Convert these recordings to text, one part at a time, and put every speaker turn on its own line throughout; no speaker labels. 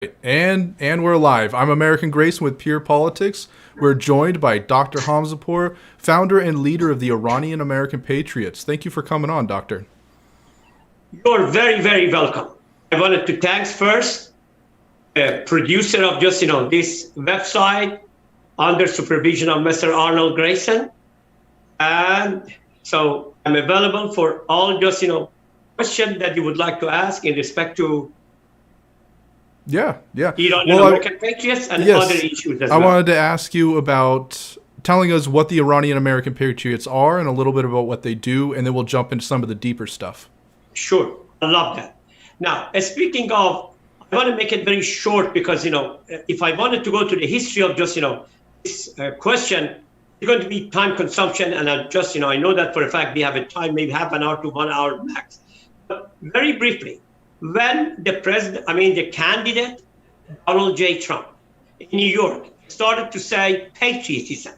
And we're live. I'm American Grayson with Pure Politics. We're joined by Dr. Hamzepour, founder and leader of the Iranian American Patriots. Thank you for coming on, Doctor.
You're very, very welcome. I wanted to thank first the producer of this website under supervision of Mr. Arnold Grayson. And so I'm available for all questions that you would like to ask in respect to Iranian American Patriots and other issues as well.
I wanted to ask you about telling us what the Iranian American Patriots are and a little bit about what they do, and then we'll jump into some of the deeper stuff.
Sure. I love that. Now, speaking of, I want to make it very short because, if I wanted to go to the history of this question, it's going to be time consumption. And I know that for a fact we have a time, maybe half an hour to 1 hour max. But very briefly, when the candidate, Donald J. Trump in New York, started to say patriotism,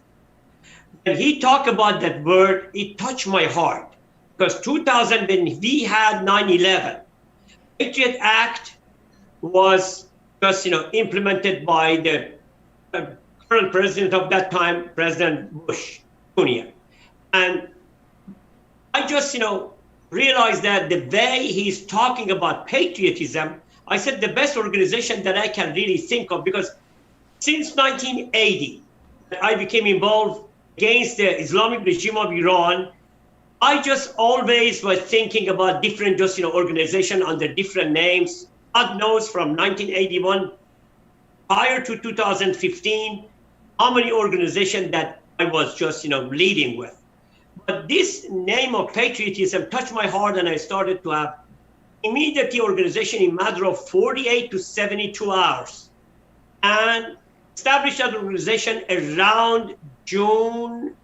when he talked about that word, it touched my heart. Because 2000, when we had 9/11, Patriot Act was just, implemented by the current president of that time, President Bush Jr. And I just, realized that the way he's talking about patriotism, I said the best organization that I can really think of, because since 1980, I became involved against the Islamic regime of Iran. I just always was thinking about different organization under different names. God knows from 1981 prior to 2015 how many organizations that I was just leading with. But this name of patriotism touched my heart, and I started to have immediately organization in a matter of 48 to 72 hours, and established that organization around June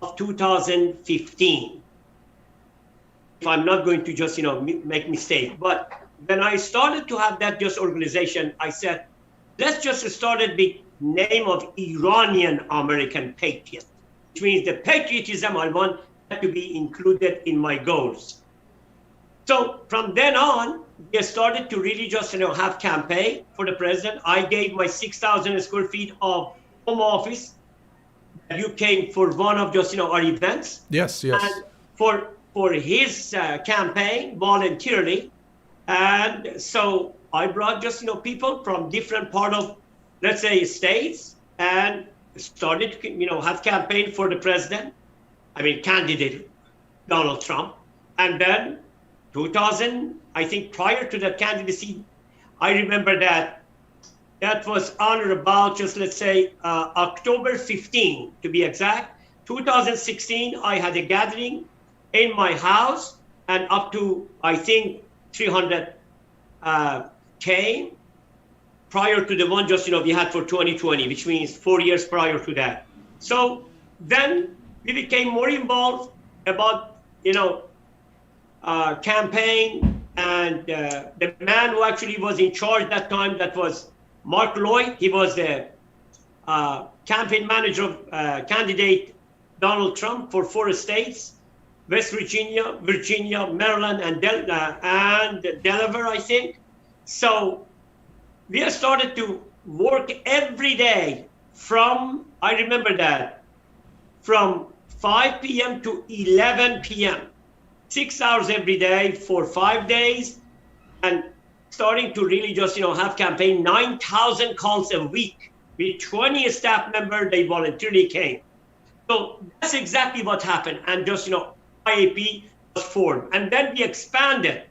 of 2015. If I'm not going to just make mistake, but when I started to have that organization, I said, let's just start it with name of Iranian American Patriot, which means the patriotism I want that to be included in my goals. So from then on, we started to really just have campaign for the president. I gave my 6,000 square feet of home office. You came for one of our events.
Yes.
And for his campaign voluntarily. And so I brought people from different part of, let's say, states, and started to have campaign for the president. Candidate Donald Trump. And then 2000, I think prior to that candidacy, I remember that was on or about let's say October 15 to be exact. 2016, I had a gathering in my house, and up to, I think, 300 came prior to the one we had for 2020, which means 4 years prior to that. So then we became more involved about, campaign, and the man who actually was in charge that time, that was Mark Lloyd. He was the campaign manager of candidate Donald Trump for 4 states, West Virginia, Maryland, and Delaware, I think. So we have started to work every day from 5 p.m. to 11 p.m., 6 hours every day for 5 days, and starting to really just, have campaign 9,000 calls a week with 20 staff members. They voluntarily came. So that's exactly what happened. And just, IAP was formed. And then we expanded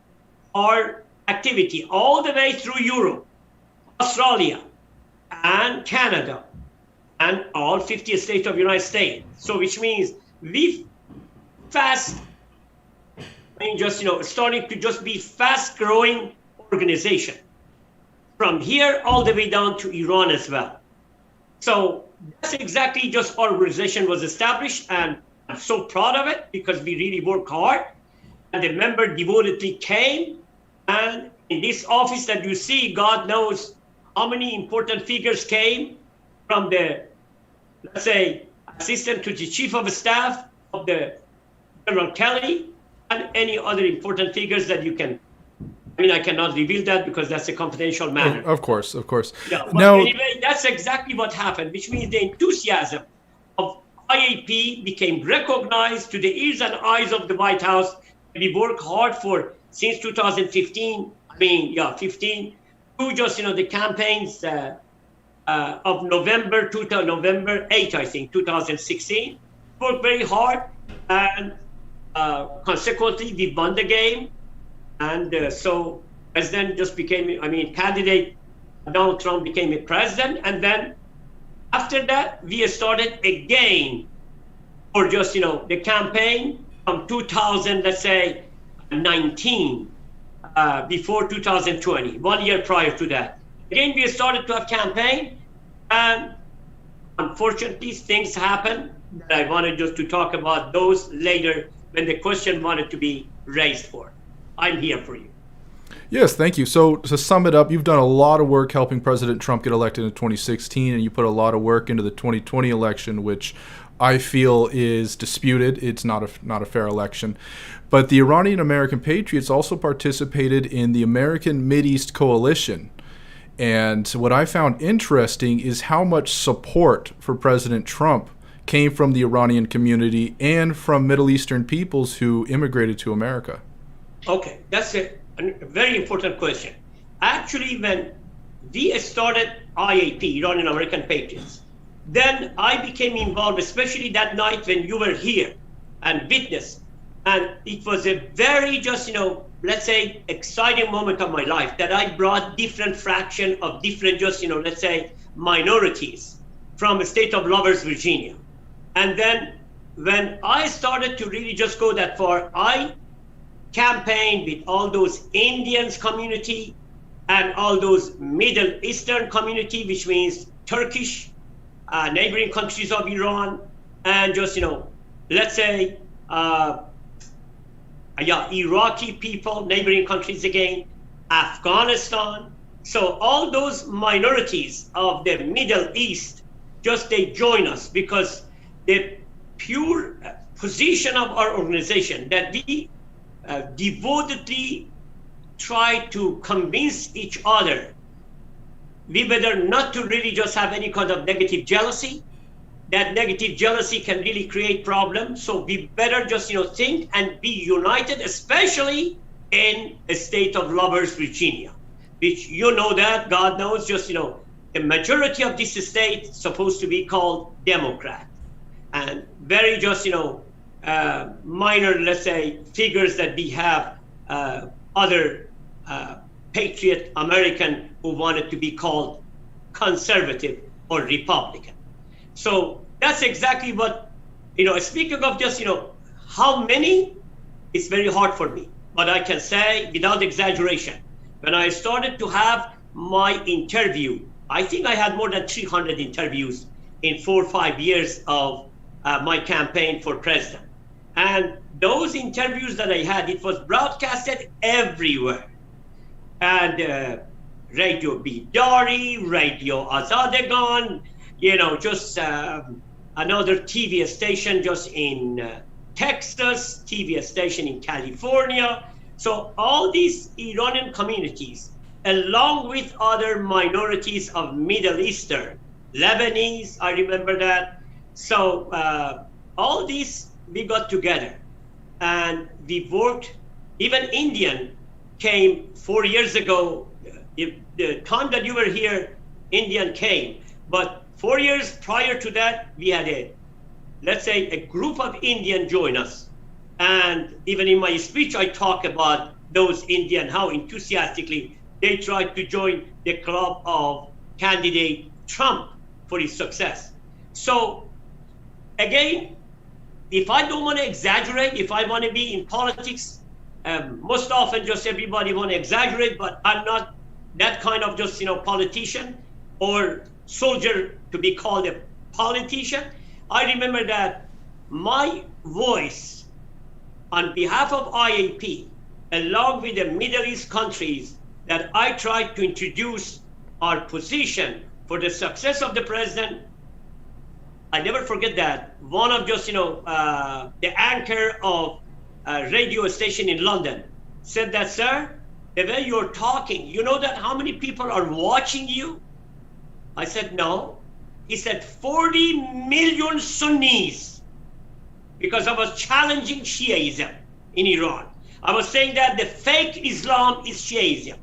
our activity all the way through Europe, Australia, and Canada, and all 50 states of the United States. So which means we starting to just be fast growing organization from here all the way down to Iran as well. So that's exactly just our organization was established, and I'm so proud of it because we really work hard, and the member devotedly came. And in this office that you see, God knows how many important figures came from the, let's say, assistant to the chief of staff of the General Kelly, and any other important figures that you can I mean, I cannot reveal that because that's a confidential matter.
Of course, of course.
Yeah, but
Now,
anyway, that's exactly what happened, which means the enthusiasm of IAP became recognized to the ears and eyes of the White House. We worked hard for since 2015. I mean, 15 to just the campaigns of November 8, I think, 2016. Worked very hard, and consequently, we won the game. And so President just became, candidate Donald Trump became a president. And then after that, we started again for just, the campaign from 2000, let's say 19, before 2020, 1 year prior to that. Again, we started to have campaign, and unfortunately, things happened that I wanted just to talk about those later when the question wanted to be raised for. I'm here for you.
yes, thank you. So to sum it up, you've done a lot of work helping President Trump get elected in 2016, and you put a lot of work into the 2020 election, which I feel is disputed. It's not a fair election. But the Iranian American Patriots also participated in the American Mideast Coalition. And what I found interesting is how much support for President Trump came from the Iranian community and from Middle Eastern peoples who immigrated to America.
Okay, that's a very important question. Actually, when we started IAP, Iranian American Patriots, then I became involved, especially that night when you were here and witnessed. And it was a very just, let's say, exciting moment of my life that I brought different fraction of different just, let's say, minorities from the state of Lovers, Virginia. And then when I started to really just go that far, I campaigned with all those Indians community and all those Middle Eastern community, which means Turkish, neighboring countries of Iran, and just, let's say, Iraqi people, neighboring countries again, Afghanistan. So all those minorities of the Middle East, just they join us because the pure position of our organization that we devotedly try to convince each other we better not to really just have any kind of negative jealousy. That negative jealousy can really create problems. So we better just, think and be united, especially in a state of Lovers, Virginia, which that, God knows, just, the majority of this state is supposed to be called Democrat. And very just, minor, let's say, figures that we have other patriot American who wanted to be called conservative or Republican. So that's exactly what, speaking of just, how many, it's very hard for me. But I can say without exaggeration, when I started to have my interview, I think I had more than 300 interviews in 4 or 5 years of my campaign for president. And those interviews that I had, it was broadcasted everywhere. And Radio Bidari, Radio Azadegan, just another TV station just in Texas, TV station in California. So all these Iranian communities, along with other minorities of Middle Eastern, Lebanese, I remember that. So all these, we got together and we worked. Even Indian came 4 years ago. The time that you were here, Indian came. But 4 years prior to that, we had let's say, a group of Indian join us. And even in my speech, I talk about those Indian, how enthusiastically they tried to join the club of candidate Trump for his success. So again, if I don't want to exaggerate, if I want to be in politics, most often just everybody want to exaggerate, but I'm not that kind of just, politician or soldier to be called a politician. I remember that my voice on behalf of IAP, along with the Middle East countries, that I tried to introduce our position for the success of the president. I never forget that. One of just, the anchor of a radio station in London said that, sir, the way you're talking, you know that how many people are watching you? I said, no. He said, 40 million Sunnis, because I was challenging Shiaism in Iran. I was saying that the fake Islam is Shiaism.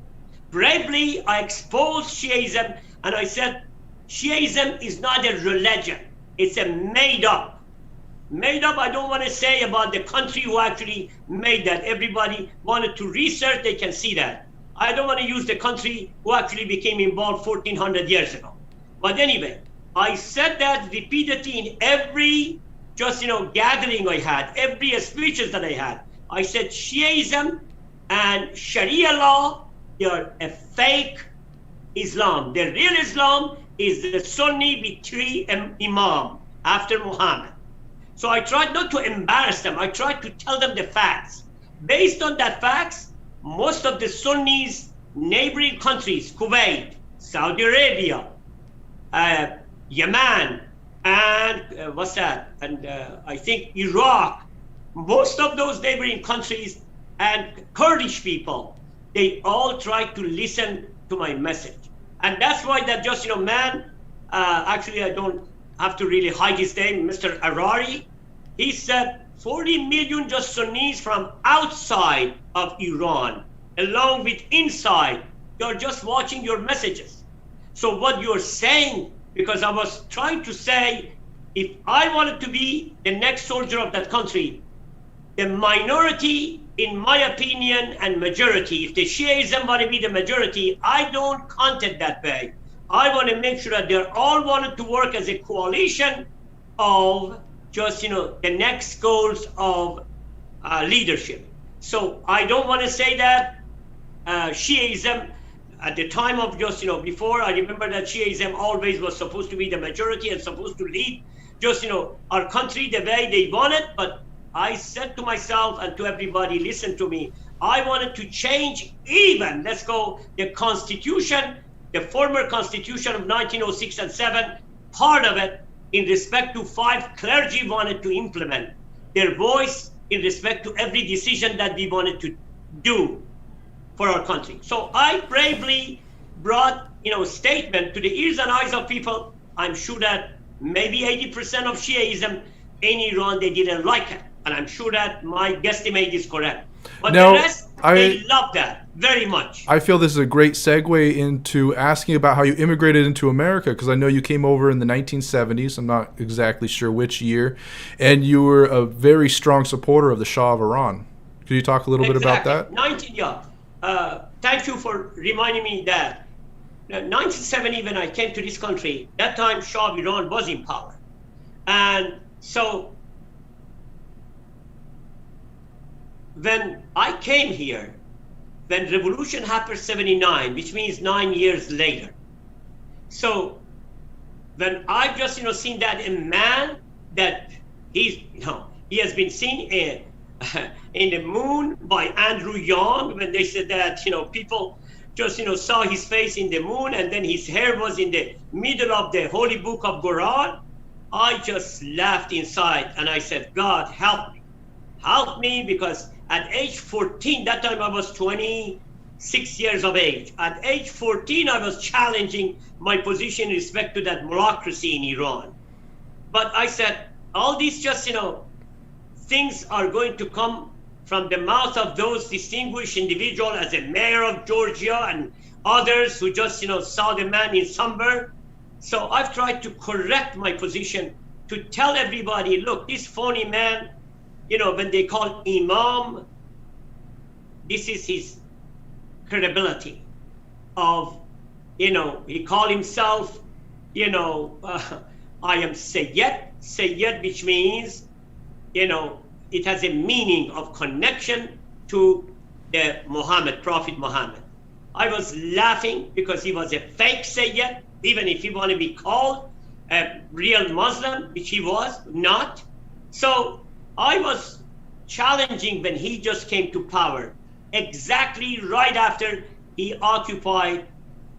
Bravely, I exposed Shiaism, and I said, Shiaism is not a religion. It's a made up. Made up, I don't want to say about the country who actually made that. Everybody wanted to research, they can see that. I don't want to use the country who actually became involved 1400 years ago. But anyway, I said that repeatedly in every gathering I had, every speeches that I had. I said Shiaism and Sharia law, they are a fake Islam. The real Islam is the Sunni with 3 imam after Muhammad. So I tried not to embarrass them. I tried to tell them the facts. Based on that facts, most of the Sunnis, neighboring countries, Kuwait, Saudi Arabia, Yemen, and I think Iraq, most of those neighboring countries and Kurdish people, they all tried to listen to my message. And that's why that actually I don't have to really hide his name, Mr. Arari, he said 40 million just Sunnis from outside of Iran, along with inside, you're just watching your messages. So what you're saying, because I was trying to say, if I wanted to be the next soldier of that country, the minority, in my opinion, and majority, if the Shiaism want to be the majority, I don't count it that way. I want to make sure that they're all wanted to work as a coalition of the next goals of leadership. So I don't want to say that Shiaism at the time of before, I remember that Shiaism always was supposed to be the majority and supposed to lead our country the way they wanted. But I said to myself and to everybody, listen to me, I wanted to change even, the Constitution, the former Constitution of 1906 and 7, part of it in respect to 5 clergy wanted to implement their voice in respect to every decision that we wanted to do for our country. So I bravely brought, a statement to the ears and eyes of people. I'm sure that maybe 80% of Shiaism in Iran, they didn't like it. And I'm sure that my guesstimate is correct. But
now,
the rest, they love that very much.
I feel this is a great segue into asking about how you immigrated into America, because I know you came over in the 1970s. I'm not exactly sure which year. And you were a very strong supporter of the Shah of Iran. Could you talk a little bit about that?
Thank you for reminding me that. 1970, when I came to this country, that time Shah of Iran was in power. And so when I came here, when revolution happened 79, which means 9 years later. So when I've just seen that a man that he has been seen in the moon by Andrew Young, when they said that people just saw his face in the moon and then his hair was in the middle of the holy book of Quran, I just laughed inside and I said, God, help me, because at age 14, that time I was 26 years of age. At age 14, I was challenging my position in respect to that bureaucracy in Iran. But I said, all these things are going to come from the mouth of those distinguished individuals as a mayor of Georgia and others who just, saw the man in somewhere. So I've tried to correct my position to tell everybody, look, this phony man, when they call Imam, this is his credibility of, he called himself, I am Sayyid, which means, it has a meaning of connection to the Prophet Muhammad. I was laughing because he was a fake Sayyid, even if he wanted to be called a real Muslim, which he was not. So I was challenging when he just came to power, exactly right after he occupied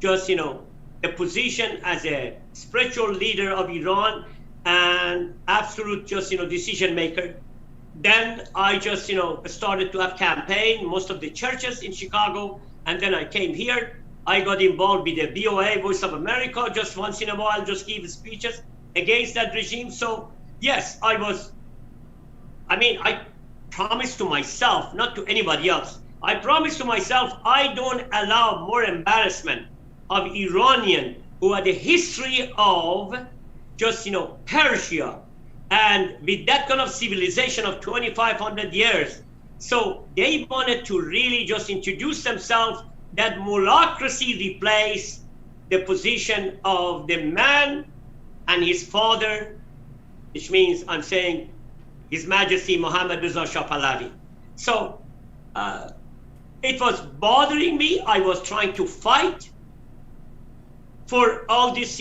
just, the position as a spiritual leader of Iran and absolute just, decision maker. Then I just, started to have campaign, most of the churches in Chicago And then I came here. I got involved with the VOA, Voice of America, just once in a while, just give speeches against that regime. So yes, I promised to myself, not to anybody else, I promised to myself, I don't allow more embarrassment of Iranian who had a history of just, Persia, and with that kind of civilization of 2,500 years. So they wanted to really just introduce themselves, that mulocracy replaced the position of the man and his father, which means I'm saying His Majesty Mohammed Shah Pahlavi. So it was bothering me. I was trying to fight for all these,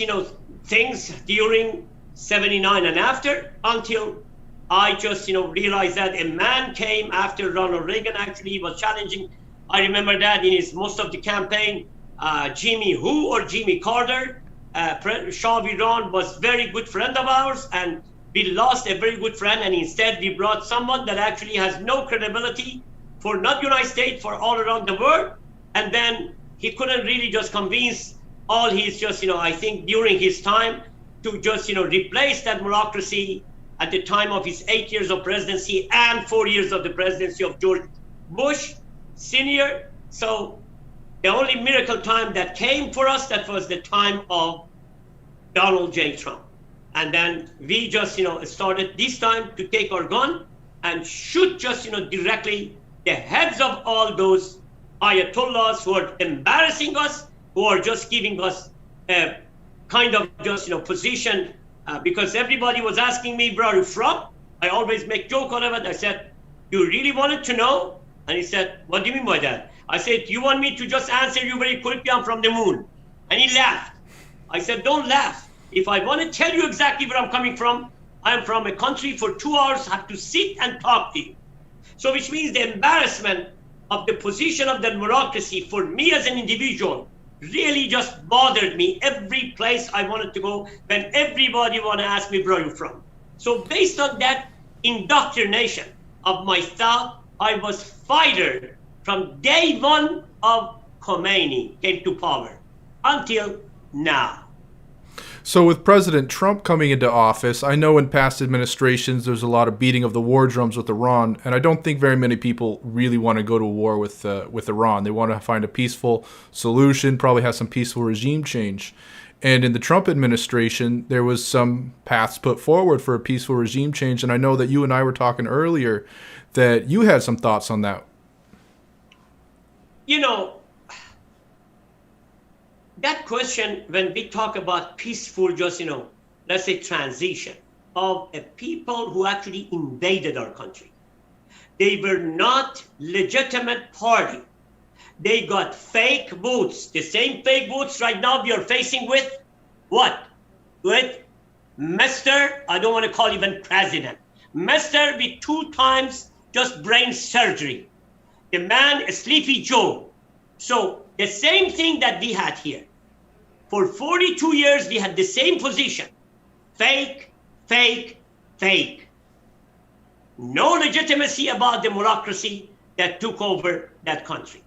things during 79 and after, until I just, realized that a man came after Ronald Reagan. Actually, he was challenging. I remember that in most of the campaign, Jimmy or Jimmy Carter, Shah of Iran, was very good friend of ours, and we lost a very good friend, and instead we brought someone that actually has no credibility for not United States, for all around the world. And then he couldn't really just convince all his just, I think during his time, to just, replace that mulocracy at the time of his 8 years of presidency and 4 years of the presidency of George Bush Sr. So the only miracle time that came for us, that was the time of Donald J. Trump. And then we just, started this time to take our gun and shoot just, directly the heads of all those Ayatollahs who are embarrassing us, who are just giving us a kind of just, position, because everybody was asking me, where are you from? I always make joke on it. I said, you really wanted to know? And he said, what do you mean by that? I said, you want me to just answer you very quickly? I'm from the moon. And he laughed. I said, don't laugh. If I want to tell you exactly where I'm coming from, I'm from a country for 2 hours, have to sit and talk to you. So which means the embarrassment of the position of the bureaucracy for me as an individual really just bothered me every place I wanted to go, when everybody want to ask me, where are you from? So based on that indoctrination of my thought, I was fighter from day one of Khomeini came to power until now.
So with President Trump coming into office, I know in past administrations there's a lot of beating of the war drums with Iran, and I don't think very many people really want to go to war with Iran. They want to find a peaceful solution, probably have some peaceful regime change. And in the Trump administration, there was some paths put forward for a peaceful regime change, and I know that you and I were talking earlier that you had some thoughts on that.
That question, when we talk about peaceful, just, let's say transition of a people who actually invaded our country. They were not legitimate party. They got fake votes. The same fake votes right now we are facing with what? With Mr. I don't want to call even president. Mr. with 2 times just brain surgery. The man, a Sleepy Joe. So the same thing that we had here. For 42 years, we had the same position. Fake, fake, fake. No legitimacy about the bureaucracy that took over that country.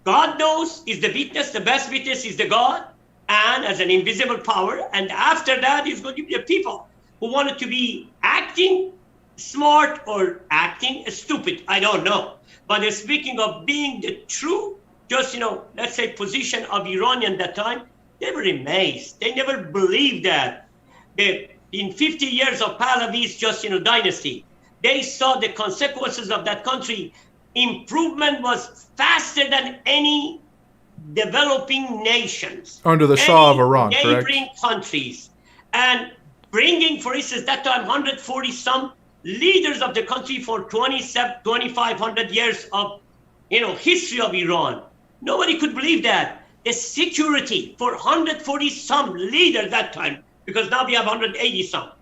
God knows is the witness, the best witness is the God, and as an invisible power. And after that is going to be the people who wanted to be acting smart or acting stupid. I don't know. But speaking of being the true, just, let's say position of Iranian that time, they were amazed. They never believed that. In 50 years of Pahlavi's just, dynasty, they saw the consequences of that country. Improvement was faster than any developing nations.
Under the Shah of Iran,
neighboring
correct?
Countries. And bringing, for instance, that time 140 some leaders of the country for 2,500 years of, history of Iran. Nobody could believe that. The security for 140 some leaders that time, because now we have 180 some,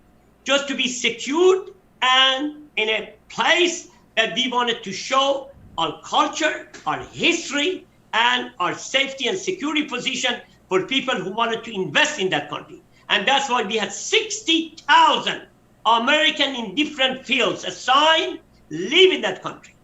just to be secured and in a place that we wanted to show our culture, our history, and our safety and security position for people who wanted to invest in that country. And that's why we had 60,000 American in different fields assigned, live in that country,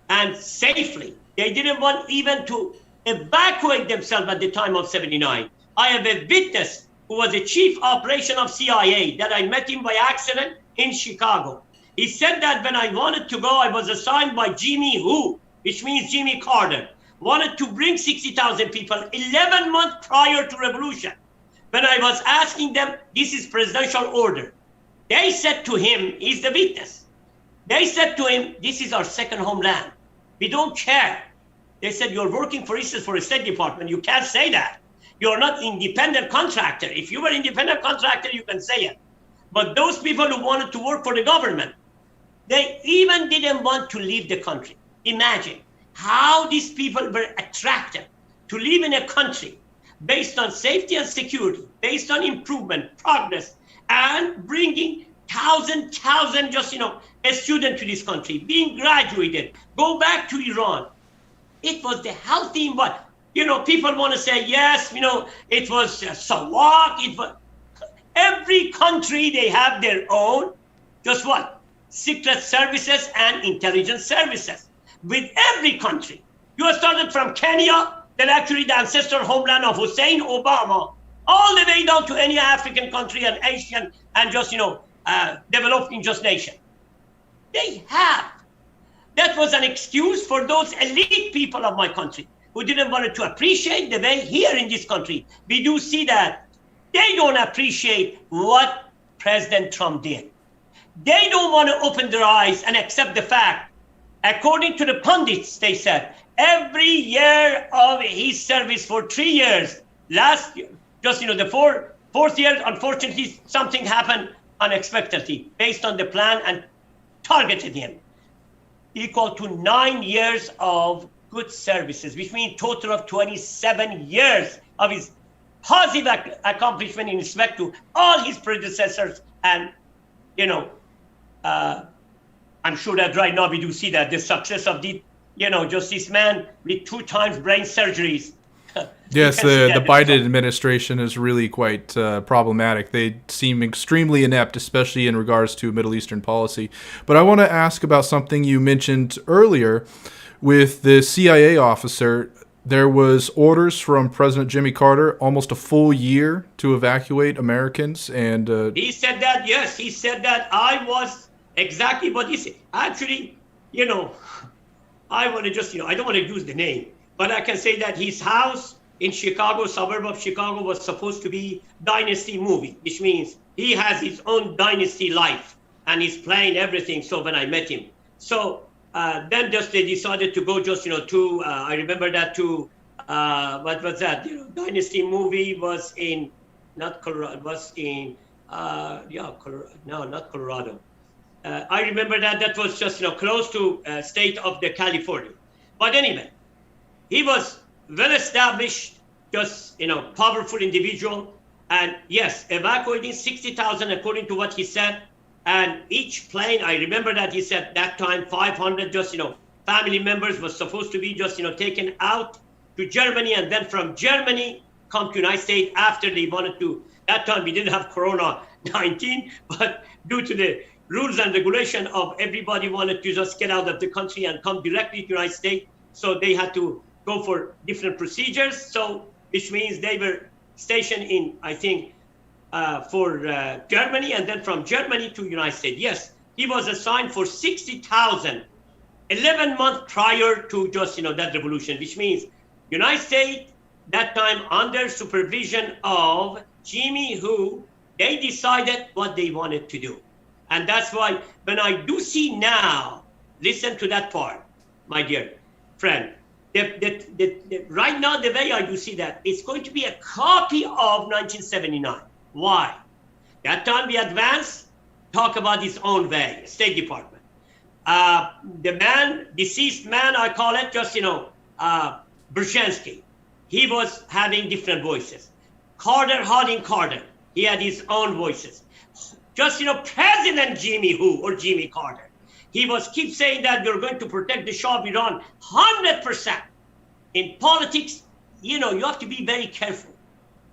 and safely. They didn't want even to evacuate themselves at the time of 79. I have a witness who was a chief operation of CIA that I met him by accident in Chicago. He said that when I wanted to go, I was assigned by Jimmy Who, which means Jimmy Carter, wanted to bring 60,000 people 11 months prior to revolution. When I was asking them, this is presidential order. They said to him, he's the witness. They said to him, this is our second homeland. We don't care. They said, you're working, for instance, for a State Department. You can't say that. You're not independent contractor. If you were independent contractor, you can say it. But those people who wanted to work for the government, they even didn't want to leave the country. Imagine how these people were attracted to live in a country based on safety and security, based on improvement, progress, and bringing thousand just, a student to this country, being graduated, go back to Iran. It was the healthy environment. People want to say, yes, it was Sarawak. It was every country, they have their own, just what? Secret services and intelligence services. With every country. You started from Kenya, then actually the ancestral homeland of Hussein Obama, all the way down to any African country and Asian and just, developing just nation. They have. That was an excuse for those elite people of my country who didn't want to appreciate the way here in this country, we do see that they don't appreciate what President Trump did. They don't want to open their eyes and accept the fact, according to the pundits, they said, every year of his service for 3 years, last year, just, the fourth year, unfortunately, something happened unexpectedly based on the plan and targeted him. Equal to 9 years of good services, which means total of 27 years of his positive accomplishment in respect to all his predecessors. And, I'm sure that right now we do see that the success of the, just this man with 2 times brain surgeries.
Yes, the Biden administration is really quite problematic. They seem extremely inept, especially in regards to Middle Eastern policy. But I want to ask about something you mentioned earlier with the CIA officer. There was orders from President Jimmy Carter almost a full year to evacuate Americans. And
he said that, yes, he said that. I was exactly what he said. Actually, I want to just, I don't want to use the name, but I can say that his house in Chicago, suburb of Chicago, was supposed to be Dynasty movie, which means he has his own dynasty life and he's playing everything. So when I met him, so then just they decided to go just, to, I remember that to, what was that? Dynasty movie was in, not Colorado, was in, Colorado, no, not Colorado. I remember that was just, close to state of the California. But anyway, he was well-established, just, powerful individual. And yes, evacuating 60,000 according to what he said. And each plane, I remember that he said that time 500 just, family members was supposed to be just, taken out to Germany. And then from Germany, come to United States after they wanted to. That time we didn't have Corona-19, but due to the rules and regulation of everybody wanted to just get out of the country and come directly to the United States. So they had to go for different procedures. So, which means they were stationed in, I think, for Germany, and then from Germany to United States. Yes, he was assigned for 60,000, 11 months prior to just, that revolution, which means United States, that time under supervision of Jimmy Who, they decided what they wanted to do. And that's why when I do see now, listen to that part, my dear friend, right now, the way I do see that, it's going to be a copy of 1979. Why? That time we advanced, talk about his own way, State Department. The man, deceased man, I call it, just, Brzezinski. He was having different voices. Harding Carter, he had his own voices. Just, President Jimmy Who or Jimmy Carter. He was keep saying that we're going to protect the Shah of Iran 100%. In politics, you have to be very careful.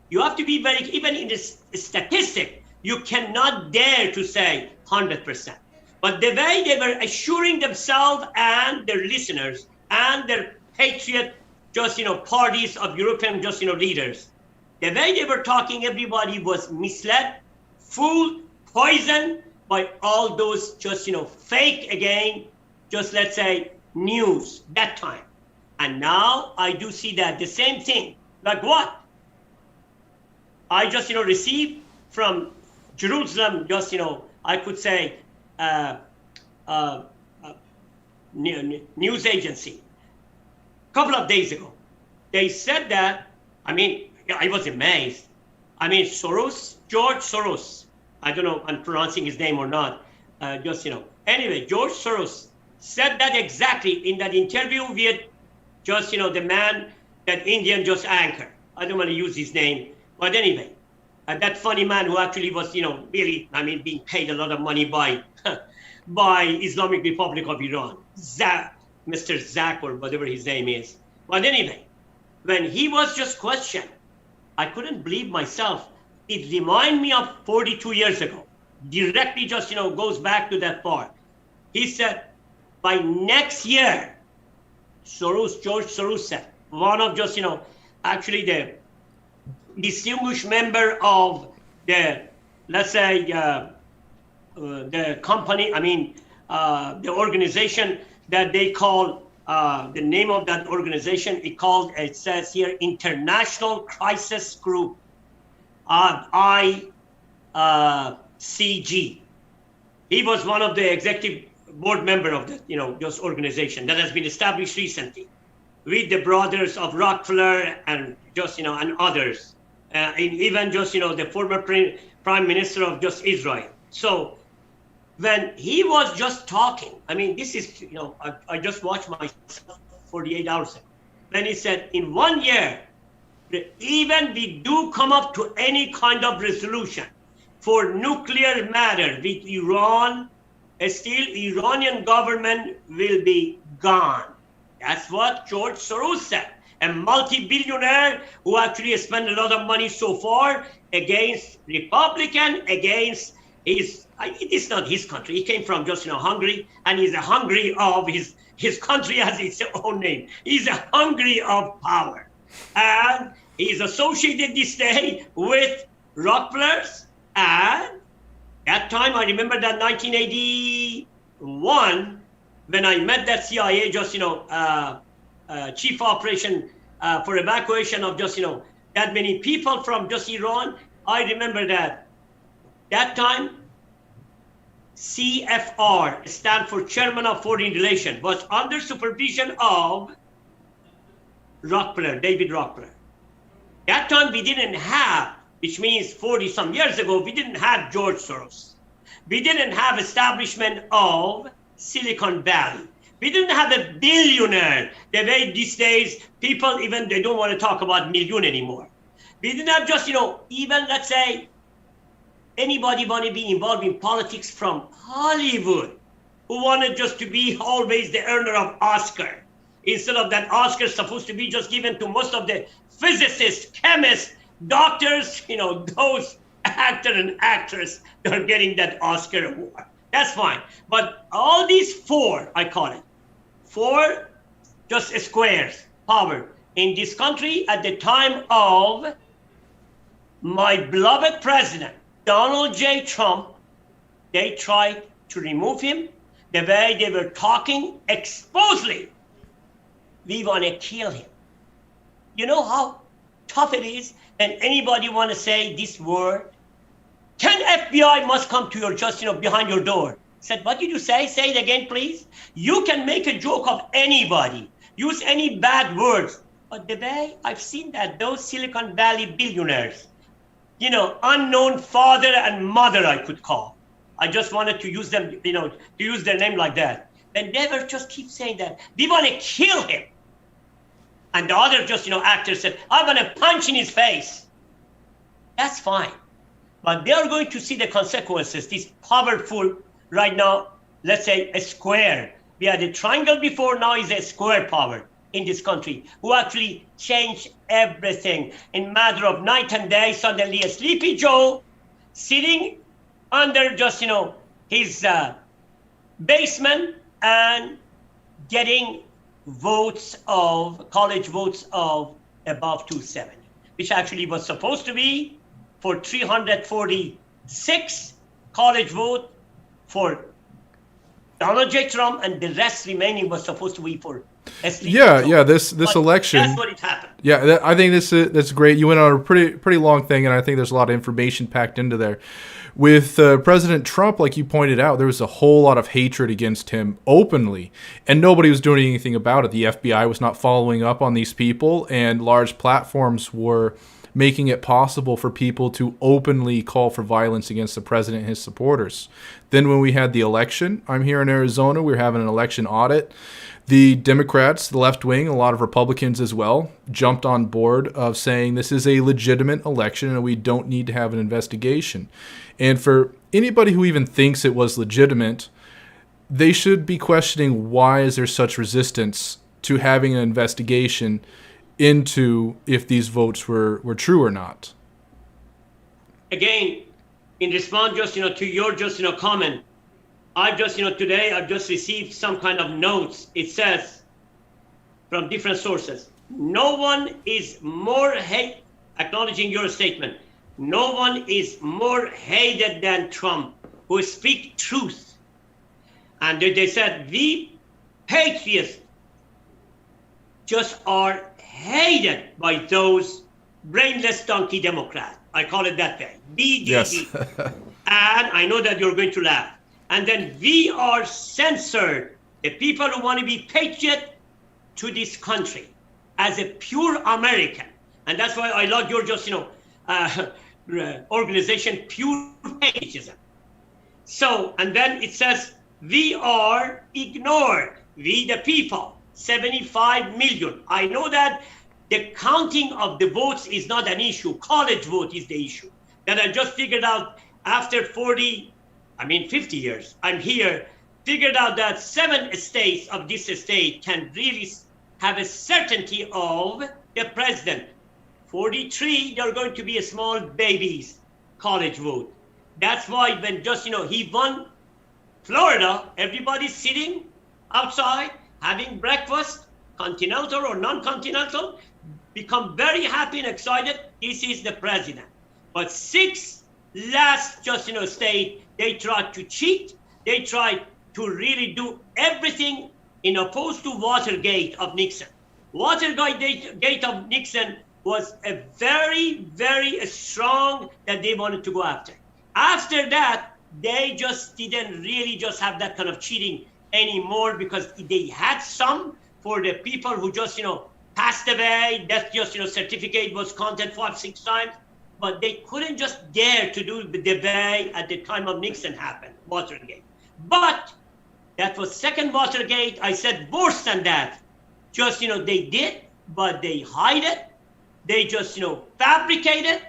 You have to be very, even in this statistic, you cannot dare to say 100%. But the way they were assuring themselves and their listeners and their patriot just, parties of European, just, leaders. The way they were talking, everybody was misled, fooled, poisoned by all those just, fake again, just let's say news that time. And now I do see that the same thing. Like what? I just, received from Jerusalem, just, I could say, news agency. A couple of days ago, they said that, I was amazed. Soros, George Soros, I don't know I'm pronouncing his name or not, Anyway, George Soros said that exactly in that interview with just, the man, that Indian just anchor. I don't want to use his name, but anyway, that funny man who actually was, really, being paid a lot of money by by Islamic Republic of Iran, Mr. Zak or whatever his name is. But anyway, when he was just questioned, I couldn't believe myself. It reminded me of 42 years ago. Directly just, goes back to that part. He said, by next year, George Soros said, one of just, actually the distinguished member of the, let's say, the company, the organization that they call, the name of that organization, it says here, International Crisis Group, ICG. He was one of the executive board member of that, just organization that has been established recently with the brothers of Rockefeller and just, and others, even just, the former prime minister of just Israel. So when he was just talking, this is, I just watched myself 48 hours ago. When he said, in 1 year, even we do come up to any kind of resolution for nuclear matter with Iran, still Iranian government will be gone. That's what George Soros said, a multi-billionaire who actually spent a lot of money so far against Republican, against his, it's not his country. He came from just, Hungary, and he's a Hungary of his country has its own name. He's a Hungary of power. And he's associated this day with Rockefellers. And that time, I remember that 1981, when I met that CIA, just, chief operation for evacuation of just, that many people from just Iran. I remember that time, CFR, stand for Chairman of Foreign Relations, was under supervision of Rockefeller, David Rockefeller. That time we didn't have, which means 40 some years ago, we didn't have George Soros. We didn't have establishment of Silicon Valley. We didn't have a billionaire. The way these days, people even, they don't want to talk about million anymore. We didn't have just, even let's say, anybody want to be involved in politics from Hollywood who wanted just to be always the earner of Oscar. Instead of that Oscar supposed to be just given to most of the physicists, chemists, doctors, those actor and actress that are getting that Oscar award. That's fine. But all these four, I call it, four just squares, power in this country at the time of my beloved president, Donald J. Trump, they tried to remove him. The way they were talking, exposedly, we want to kill him. You know how tough it is? And anybody want to say this word? 10 FBI must come to your just, behind your door. Said, what did you say? Say it again, please. You can make a joke of anybody. Use any bad words. But the way I've seen that, those Silicon Valley billionaires, unknown father and mother, I could call. I just wanted to use them, to use their name like that. And they were just keep saying that. We want to kill him. And the other just, actor said, I want to punch in his face. That's fine. But they are going to see the consequences. This powerful, right now, let's say a square. We had a triangle before, now is a square power in this country, who actually changed everything. In matter of night and day, suddenly a Sleepy Joe sitting under just, his basement and getting college votes of above 270, which actually was supposed to be for 346 college vote for Donald J. Trump, and the rest remaining was supposed to be for SLP.
Yeah. This election.
That's what it happened.
Yeah, I think that's great. You went on a pretty long thing, and I think there's a lot of information packed into there. With President Trump, like you pointed out, there was a whole lot of hatred against him openly, and nobody was doing anything about it. The FBI was not following up on these people, and large platforms were making it possible for people to openly call for violence against the president and his supporters. Then when we had the election, I'm here in Arizona, we were having an election audit. The Democrats, the left wing, a lot of Republicans as well, jumped on board of saying this is a legitimate election and we don't need to have an investigation. And for anybody who even thinks it was legitimate, they should be questioning why is there such resistance to having an investigation into if these votes were true or not.
Again, in response to your comment, I've today I've just received some kind of notes. It says from different sources, no one is more acknowledging your statement, no one is more hated than Trump, who speak truth. And they said, we patriots just are hated by those brainless donkey Democrats. I call it that way. BDD.
Yes.
And I know that you're going to laugh. And then we are censored, the people who want to be patriot to this country as a pure American. And that's why I love your organization, Pure Patriotism. So, and then it says, we are ignored, we the people. 75 million. I know that the counting of the votes is not an issue. College vote is the issue. That I just figured out after 50 years, I'm here, figured out that 7 states of this state can really have a certainty of the president. 43, they're going to be a small babies college vote. That's why when he won Florida, everybody's sitting outside, having breakfast, continental or non-continental, become very happy and excited. This is the president. But 6 last state, they tried to cheat. They tried to really do everything in opposed to Watergate of Nixon. Watergate of Nixon was a very, very strong that they wanted to go after. After that, they just didn't really just have that kind of cheating anymore, because they had some for the people who passed away. That certificate was counted 5-6 times, but they couldn't just dare to do the way at the time of Nixon happened, Watergate. But that was second Watergate. I said worse than that. They did, but they hide it. They fabricate it.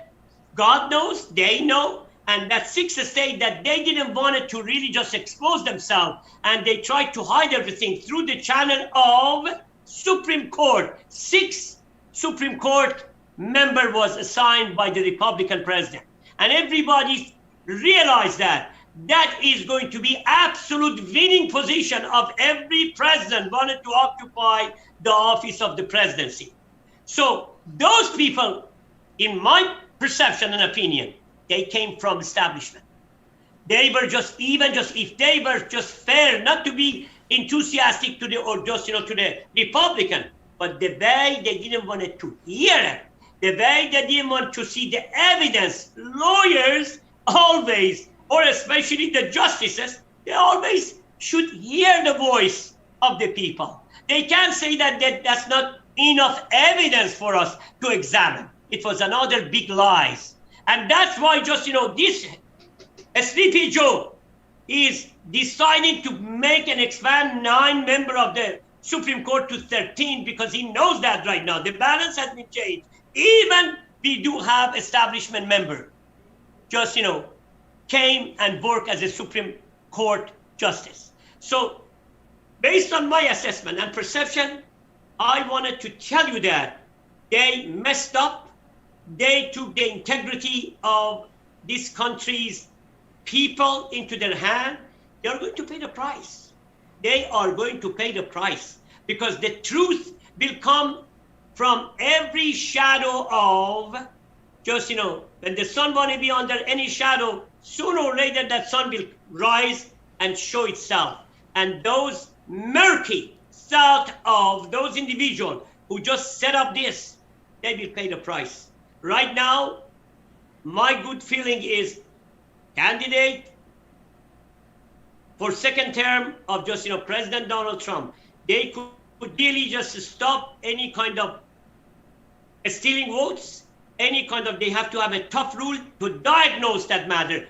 God knows, they know. And that 6th state that they didn't want it to really just expose themselves, and they tried to hide everything through the channel of Supreme Court. 6 Supreme Court member was assigned by the Republican president. And everybody realized that is going to be absolute winning position of every president wanted to occupy the office of the presidency. So those people, in my perception and opinion, they came from establishment. They were if they were just fair, not to be enthusiastic to the Republican, but the way they didn't want it to hear it, the way they didn't want to see the evidence. Lawyers always, or especially the justices, they always should hear the voice of the people. They can't say that's not enough evidence for us to examine. It was another big lies. And that's why this Sleepy Joe is deciding to make and expand 9 members of the Supreme Court to 13, because he knows that right now the balance has been changed. Even we do have establishment member came and worked as a Supreme Court justice. So based on my assessment and perception, I wanted to tell you that they messed up. They took the integrity of this country's people into their hand. They are going to pay the price. They are going to pay the price. because the truth will come from every shadow of just, when the sun want to be under any shadow, sooner or later that sun will rise and show itself. And those murky thought of those individuals who just set up this, they will pay the price. Right now, my good feeling is candidate for second term of just, President Donald Trump, they could really just stop any kind of stealing votes, any kind of, they have to have a tough rule to diagnose that matter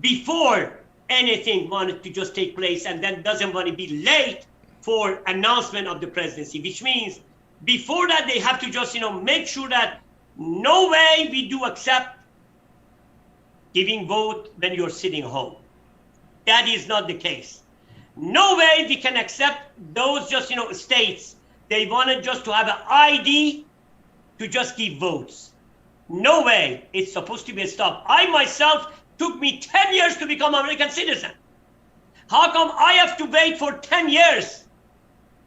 before anything wanted to just take place, and then doesn't want to be late for announcement of the presidency, which means before that they have to just, make sure that no way we do accept giving vote when you're sitting home. That is not the case. No way we can accept those just, states. They wanted just to have an ID to just give votes. No way. It's supposed to be stopped. I myself took me 10 years to become American citizen. How come I have to wait for 10 years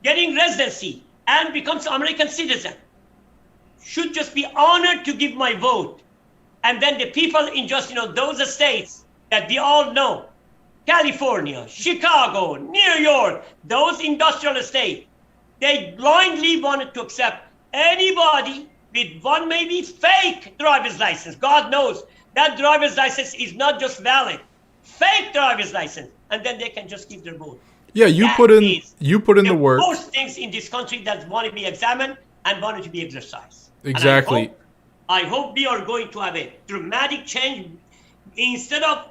getting residency and become American citizen? Should just be honored to give my vote. And then the people in just, those states that we all know, California, Chicago, New York, those industrial estates, they blindly wanted to accept anybody with one maybe fake driver's license. God knows that driver's license is not just valid. Fake driver's license. And then they can just give their vote.
Yeah, you put in the work.
Most things in this country that want to be examined and wanted to be exercised.
Exactly.
I hope we are going to have a dramatic change instead of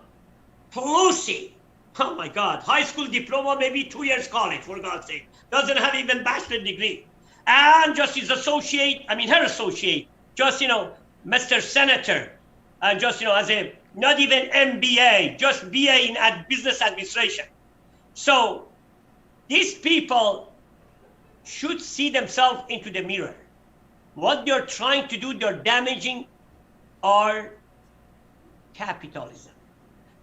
Pelosi. Oh my God, high school diploma, maybe 2 years college, for God's sake. Doesn't have even bachelor degree. And just his associate, her associate, just, Mr. Senator, and just, as a, not even MBA, just BA in business administration. So these people should see themselves into the mirror. What they're trying to do, they're damaging our capitalism.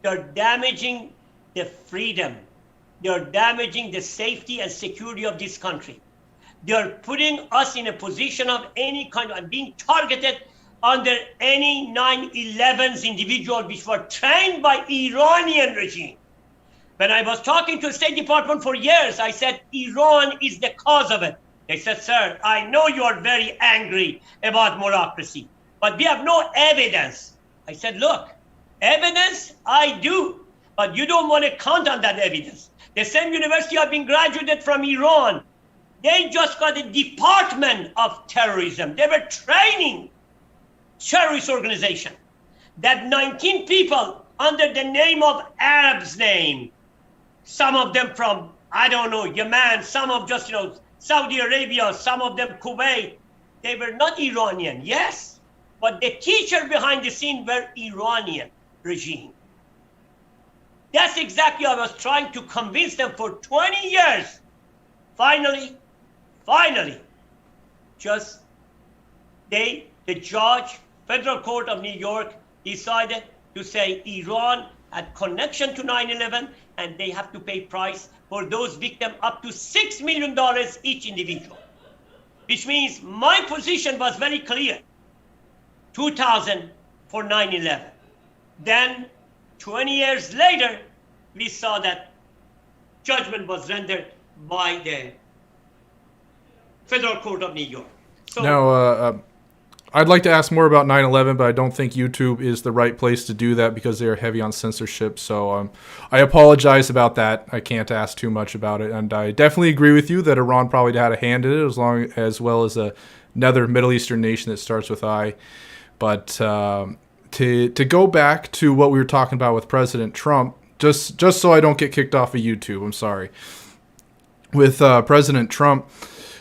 They're damaging the freedom. They're damaging the safety and security of this country. They're putting us in a position of any kind of being targeted under any 9/11's individual which were trained by Iranian regime. When I was talking to the State Department for years, I said, Iran is the cause of it. They said, sir, I know you are very angry about bureaucracy, but we have no evidence. I said, look, evidence I do, but you don't want to count on that evidence. The same university I've been graduated from Iran, they just got a department of terrorism. They were training terrorist organization. That 19 people under the name of Arab's name, some of them from, I don't know, Yemen, some of just, Saudi Arabia, some of them Kuwait, they were not Iranian, yes, but the teacher behind the scene were Iranian regime. That's exactly what I was trying to convince them for 20 years. Finally, just the judge, Federal Court of New York, decided to say Iran had connection to 9/11 and they have to pay price for those victims up to $6 million each individual. Which means my position was very clear. 2000 for 9/11. Then 20 years later, we saw that judgment was rendered by the Federal Court of New York. So
now, I'd like to ask more about 9/11, but I don't think YouTube is the right place to do that because they are heavy on censorship. So I apologize about that. I can't ask too much about it. And I definitely agree with you that Iran probably had a hand in it, as well as another Middle Eastern nation that starts with I. But to go back to what we were talking about with President Trump, just so I don't get kicked off of YouTube, I'm sorry. With President Trump,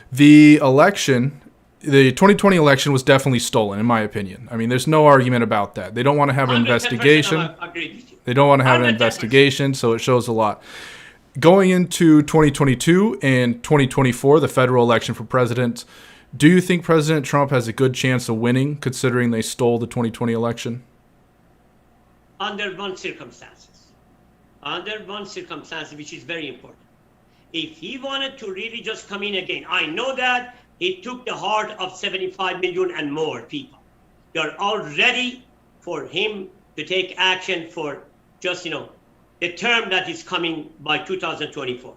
the 2020 election was definitely stolen, in my opinion. I mean, there's no argument about that. They don't want to have an investigation. They don't want to have an investigation, so it shows a lot. Going into 2022 and 2024, the federal election for president, do you think President Trump has a good chance of winning, considering they stole the 2020 election?
Under one circumstance, which is very important. if he wanted to really just come in again, I know that he took the heart of 75 million and more people. They're all ready for him to take action for just, the term that is coming by 2024.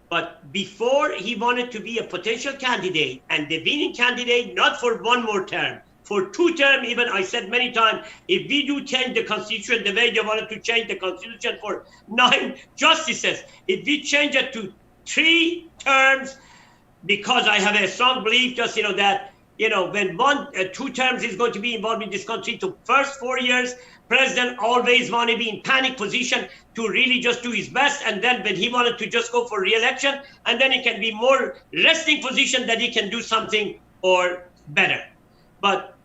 But before, he wanted to be a potential candidate and the winning candidate, not for one more term, for 2 terms. Even I said many times, if we do change the constitution the way they wanted to change the constitution for 9 justices, if we change it to 3 terms, because I have a strong belief just, that, when 2 terms is going to be involved in this country, to first 4 years, president always want to be in panic position to really just do his best. And then when he wanted to just go for re-election, and then he can be more resting position that he can do something or better. But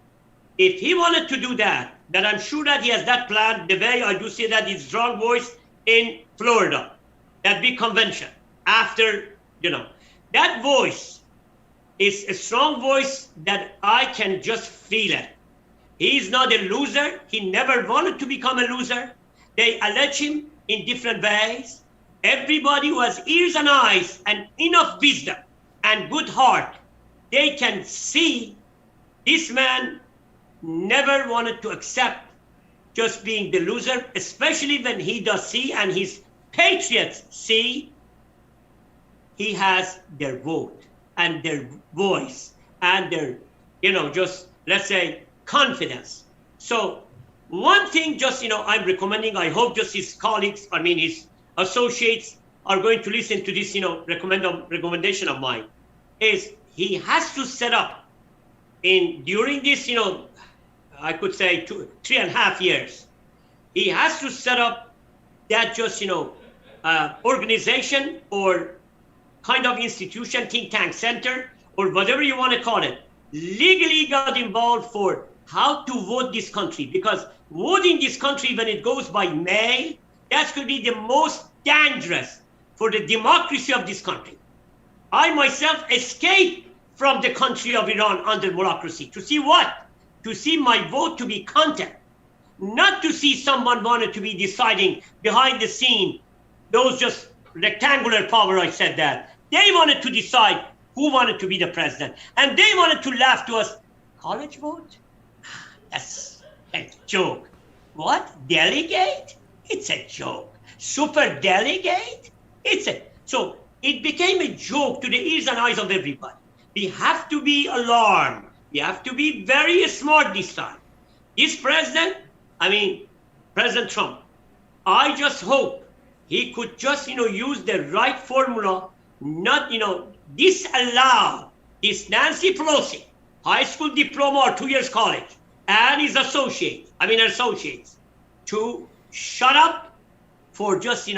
if he wanted to do that, then I'm sure that he has that plan. The way I do see that his strong voice in Florida, that big convention after, that voice is a strong voice that I can just feel it. He's not a loser. He never wanted to become a loser. They allege him in different ways. Everybody who has ears and eyes and enough wisdom and good heart, they can see this man never wanted to accept just being the loser, especially when he does see and his patriots see he has their vote and their voice and their, just, let's say, confidence. So one thing just, I'm recommending, I hope just his colleagues, his associates are going to listen to this, recommendation of mine, is he has to set up during this, I could say 3.5 years, he has to set up that just, organization or kind of institution, think tank center, or whatever you want to call it, legally got involved for how to vote this country. Because voting this country, when it goes by mail, that could be the most dangerous for the democracy of this country. I myself escaped from the country of Iran under bureaucracy. To see what? To see my vote to be counted. Not to see someone wanted to be deciding behind the scene, those just rectangular power, I said that. They wanted to decide who wanted to be the president. And they wanted to laugh to us. College vote? That's a joke. What? Delegate? It's a joke. Super delegate? So it became a joke to the ears and eyes of everybody. We have to be alarmed. We have to be very smart this time. This president, President Trump, I just hope he could just, use the right formula, not, disallow this Nancy Pelosi, high school diploma or 2 years college, and his associates, to shut up for just,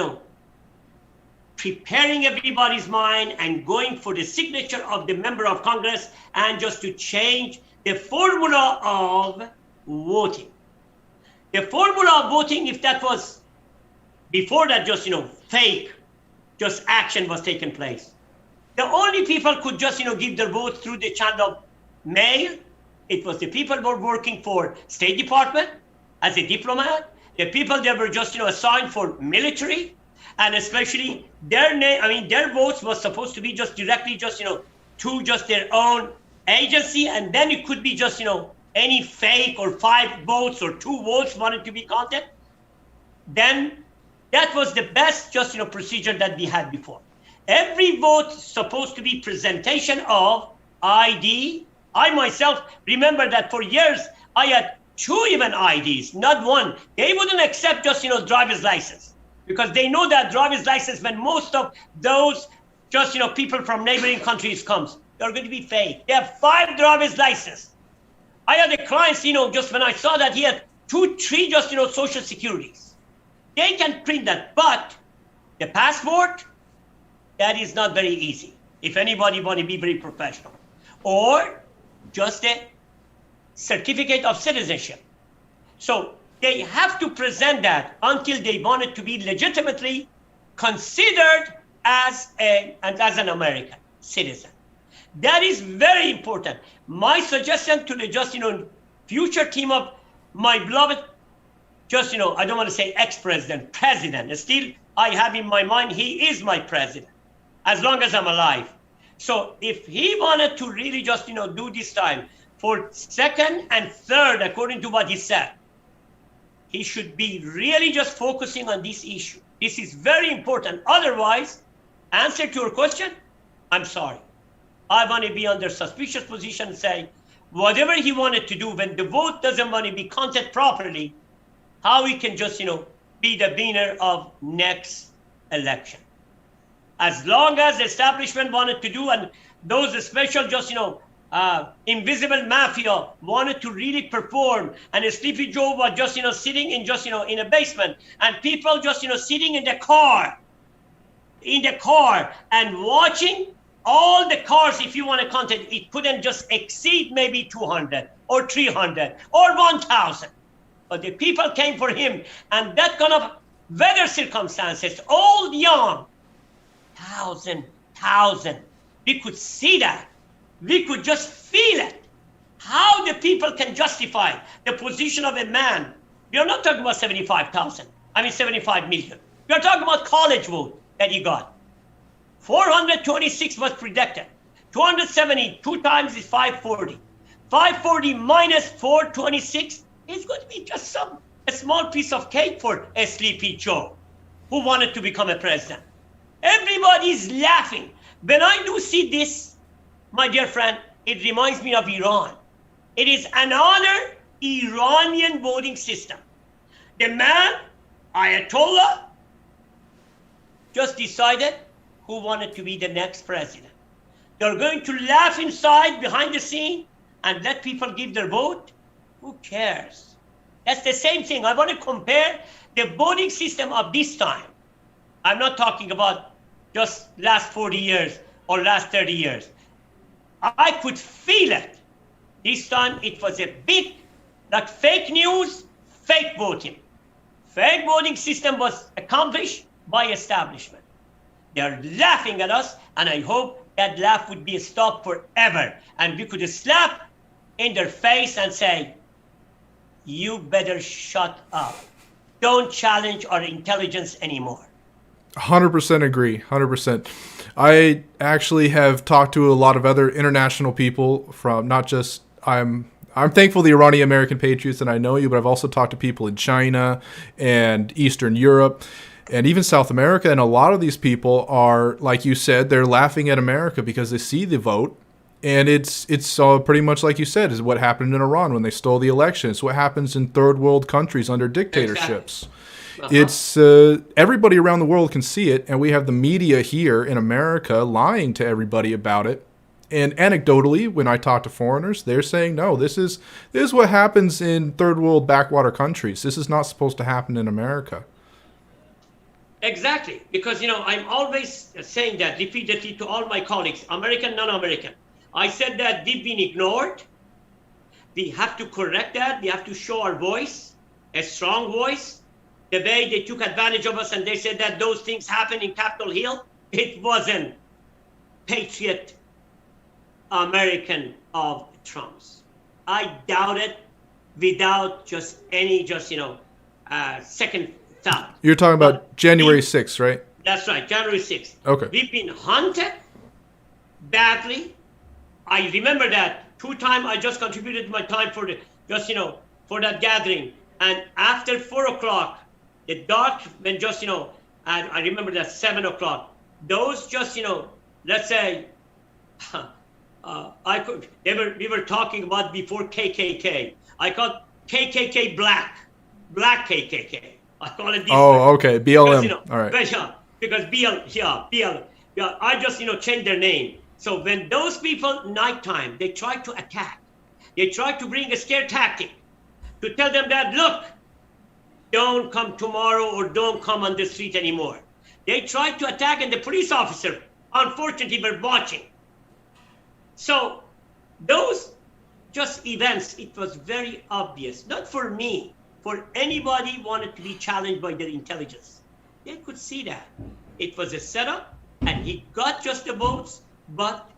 preparing everybody's mind and going for the signature of the member of Congress and just to change the formula of voting. The formula of voting, if that was before that, just, fake, just action was taking place. The only people could just, give their vote through the channel of mail. It was the people who were working for State Department as a diplomat, the people that were just, assigned for military, and especially their name, their votes was supposed to be just directly just, to just their own agency. And then it could be just, any fake or 5 votes or 2 votes wanted to be counted. Then that was the best just, procedure that we had before. Every vote supposed to be presentation of ID. I myself remember that for years, I had 2 even IDs, not 1. They wouldn't accept just, driver's license, because they know that driver's license, when most of those just, people from neighboring countries comes, they're going to be fake. They have 5 driver's license. I had a client, just when I saw that he had 2, 3 just, social securities. They can print that, but the passport, that is not very easy. If anybody want to be very professional, or just a certificate of citizenship. So they have to present that until they want it to be legitimately considered as an American citizen. That is very important. My suggestion to the just, future team of my beloved, just, I don't want to say ex-president, president. Still, I have in my mind, he is my president. as long as I'm alive. So if he wanted to really just, do this time for second and third, according to what he said, he should be really just focusing on this issue. This is very important. Otherwise, answer to your question, I'm sorry. I want to be under suspicious position and say, whatever he wanted to do when the vote doesn't want to be counted properly, how he can just, be the winner of next election. As long as the establishment wanted to do, and those special just, invisible mafia wanted to really perform, and Sleepy Joe was just, sitting in just, in a basement, and people just, sitting in the car and watching all the cars, if you want to count it, it couldn't just exceed maybe 200 or 300 or 1,000. But the people came for him, and that kind of weather circumstances, old, young, thousand. We could see that. We could just feel it. How the people can justify the position of a man. We are not talking about 75 million. We are talking about college vote that he got. 426 was predicted. 270, 2 times is 540. 540 minus 426 is going to be just a small piece of cake for a Sleepy Joe who wanted to become a president. Everybody's laughing. When I do see this, my dear friend, it reminds me of Iran. It is another Iranian voting system. The man, Ayatollah, just decided who wanted to be the next president. They're going to laugh inside, behind the scene, and let people give their vote. Who cares? That's the same thing. I want to compare the voting system of this time. I'm not talking about just last 40 years or last 30 years. I could feel it. This time it was a bit like fake news, fake voting. Fake voting system was accomplished by establishment. They're laughing at us, and I hope that laugh would be stopped forever. And we could slap in their face and say, you better shut up. Don't challenge our intelligence anymore.
100% agree. 100%. I actually have talked to a lot of other international people from not just, I'm thankful the Iranian American Patriots, and I know you, but I've also talked to people in China and Eastern Europe and even South America. And a lot of these people are, like you said, they're laughing at America because they see the vote. And it's pretty much like you said, is what happened in Iran when they stole the election. It's what happens in third world countries under dictatorships. Exactly. It's everybody around the world can see it, and we have the media here in America lying to everybody about it. And anecdotally, when I talk to foreigners, they're saying, no, this is what happens in third world backwater countries. This is not supposed to happen in America.
Exactly, because I'm always saying that repeatedly to all my colleagues, American, non-American. I said that we've been ignored. We have to correct that. We have to show our voice, a strong voice. The way they took advantage of us and they said that those things happened in Capitol Hill, it wasn't Patriot American of Trump's. I doubt it without just any second thought.
You're talking about January 6th, right?
That's right, January 6th.
Okay.
We've been hunted badly. I remember that 2 times I just contributed my time for for that gathering. And after 4 o'clock, the dark, when and I remember that 7 o'clock, those let's say, we were talking about before KKK. I called KKK black KKK. I call it this.
Oh, okay, BLM. All right.
Because BL, I just changed their name. So when those people, nighttime, they try to attack, they try to bring a scare tactic to tell them that, look, don't come tomorrow or don't come on the street anymore. They tried to attack, and the police officer, unfortunately, were watching. So those just events, it was very obvious, not for me, for anybody wanted to be challenged by their intelligence. They could see that. It was a setup, and he got just the votes, but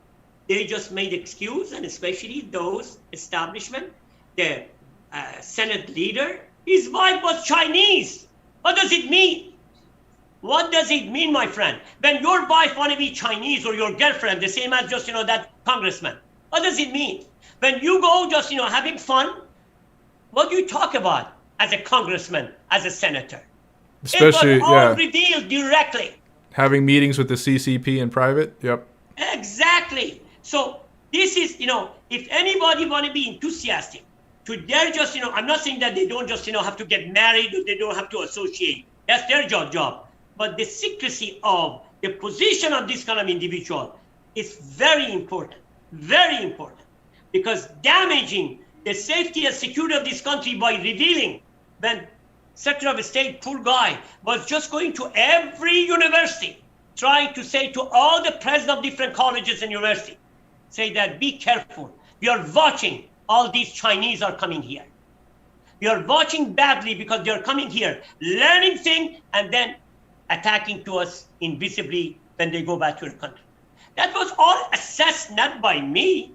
they just made excuse, and especially those establishment, the Senate leader, his wife was Chinese. What does it mean? What does it mean, my friend? When your wife want to be Chinese or your girlfriend, the same as just, that congressman. What does it mean? When you go just, having fun, what do you talk about as a congressman, as a senator?
Especially,
it was all revealed directly.
Having meetings with the CCP in private. Yep.
Exactly. So this is, if anybody want to be enthusiastic to their just, I'm not saying that they don't just, have to get married or they don't have to associate. That's their job. But the secrecy of the position of this kind of individual is very important, because damaging the safety and security of this country by revealing when Secretary of State, poor guy, was just going to every university, trying to say to all the presidents of different colleges and universities, say that be careful. We are watching all these Chinese are coming here. We are watching badly because they are coming here, learning things, and then attacking to us invisibly when they go back to their country. That was all assessed not by me,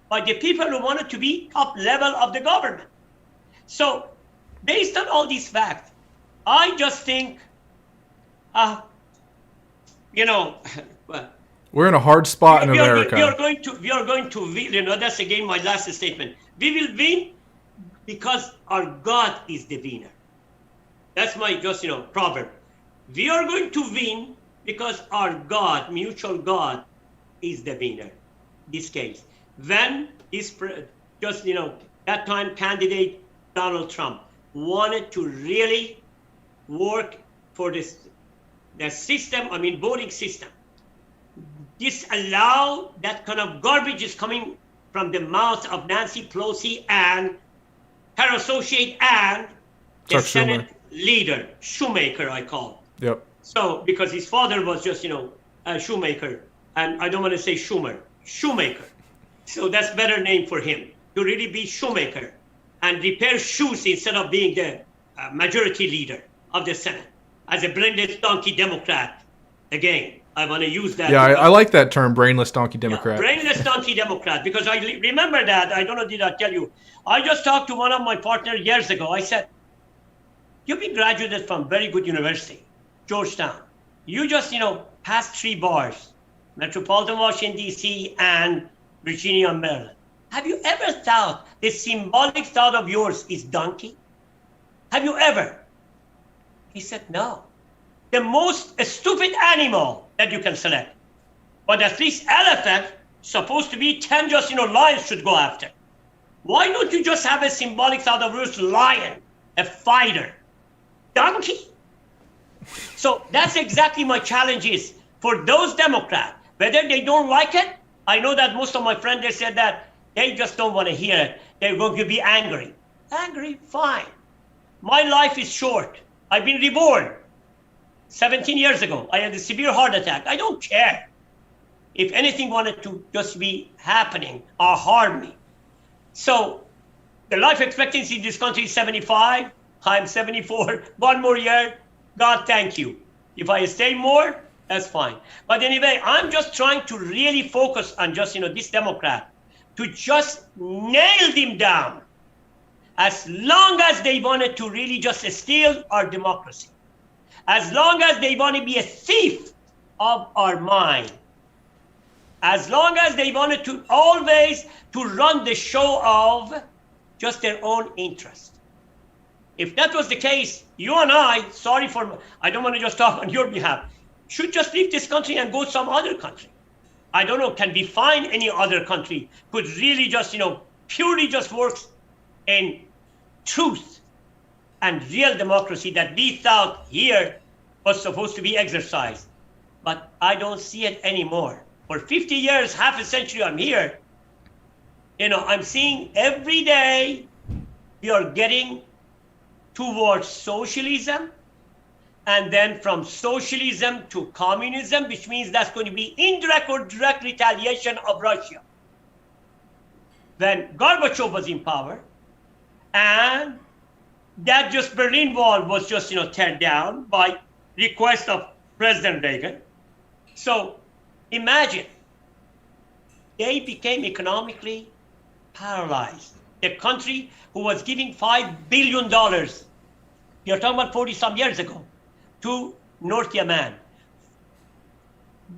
by the people who wanted to be top level of the government. So based on all these facts, I just think, well,
we're in a hard spot in America.
We are going to win. That's again my last statement. We will win because our God is the winner. That's my just, proverb. We are going to win because our God, mutual God, is the winner. This case, when this that time candidate Donald Trump wanted to really work for the system, voting system, disallow that kind of garbage is coming from the mouth of Nancy Pelosi and her associate and the Senate leader, Shoemaker, I call.
Yep.
So, because his father was just, a shoemaker, and I don't want to say shoemaker. So that's better name for him, to really be shoemaker and repair shoes instead of being the majority leader of the Senate. As a brainless donkey Democrat, again, I want to use that.
Yeah, I like that term, brainless donkey Democrat.
Yeah, brainless donkey Democrat, because I remember that. I don't know, did I tell you? I just talked to one of my partners years ago. I said, you've been graduated from very good university, Georgetown. You just, passed 3 bars, Metropolitan Washington, D.C. and Virginia, Maryland. Have you ever thought the symbolic thought of yours is donkey? Have you ever? He said, no. The most stupid animal that you can select. But at least elephant, supposed to be 10 just, lions should go after. Why don't you just have a symbolic thought of yours, lion, a fighter? Donkey? So that's exactly my challenge is for those Democrats, whether they don't like it. I know that most of my friends, they said that they just don't want to hear it. They're going to be angry. Angry, fine. My life is short. I've been reborn 17 years ago. I had a severe heart attack. I don't care if anything wanted to just be happening or harm me. So the life expectancy in this country is 75. I'm 74. 1 more year. God, thank you. If I stay more, that's fine. But anyway, I'm just trying to really focus on just, this Democrat, to just nail them down. As long as they wanted to really just steal our democracy, as long as they want to be a thief of our mind, as long as they wanted to always to run the show of just their own interest. If that was the case, you and I don't want to just talk on your behalf, should just leave this country and go some other country. I don't know, can we find any other country could really just, purely just works in truth and real democracy that we thought here was supposed to be exercised. But I don't see it anymore. For 50 years, half a century I'm here, I'm seeing every day we are getting towards socialism, and then from socialism to communism, which means that's going to be indirect or direct retaliation of Russia. When Gorbachev was in power, and that just Berlin Wall was just, teared down by request of President Reagan. So imagine, they became economically paralyzed. The country who was giving $5 billion, you're talking about 40 some years ago, to North Yemen,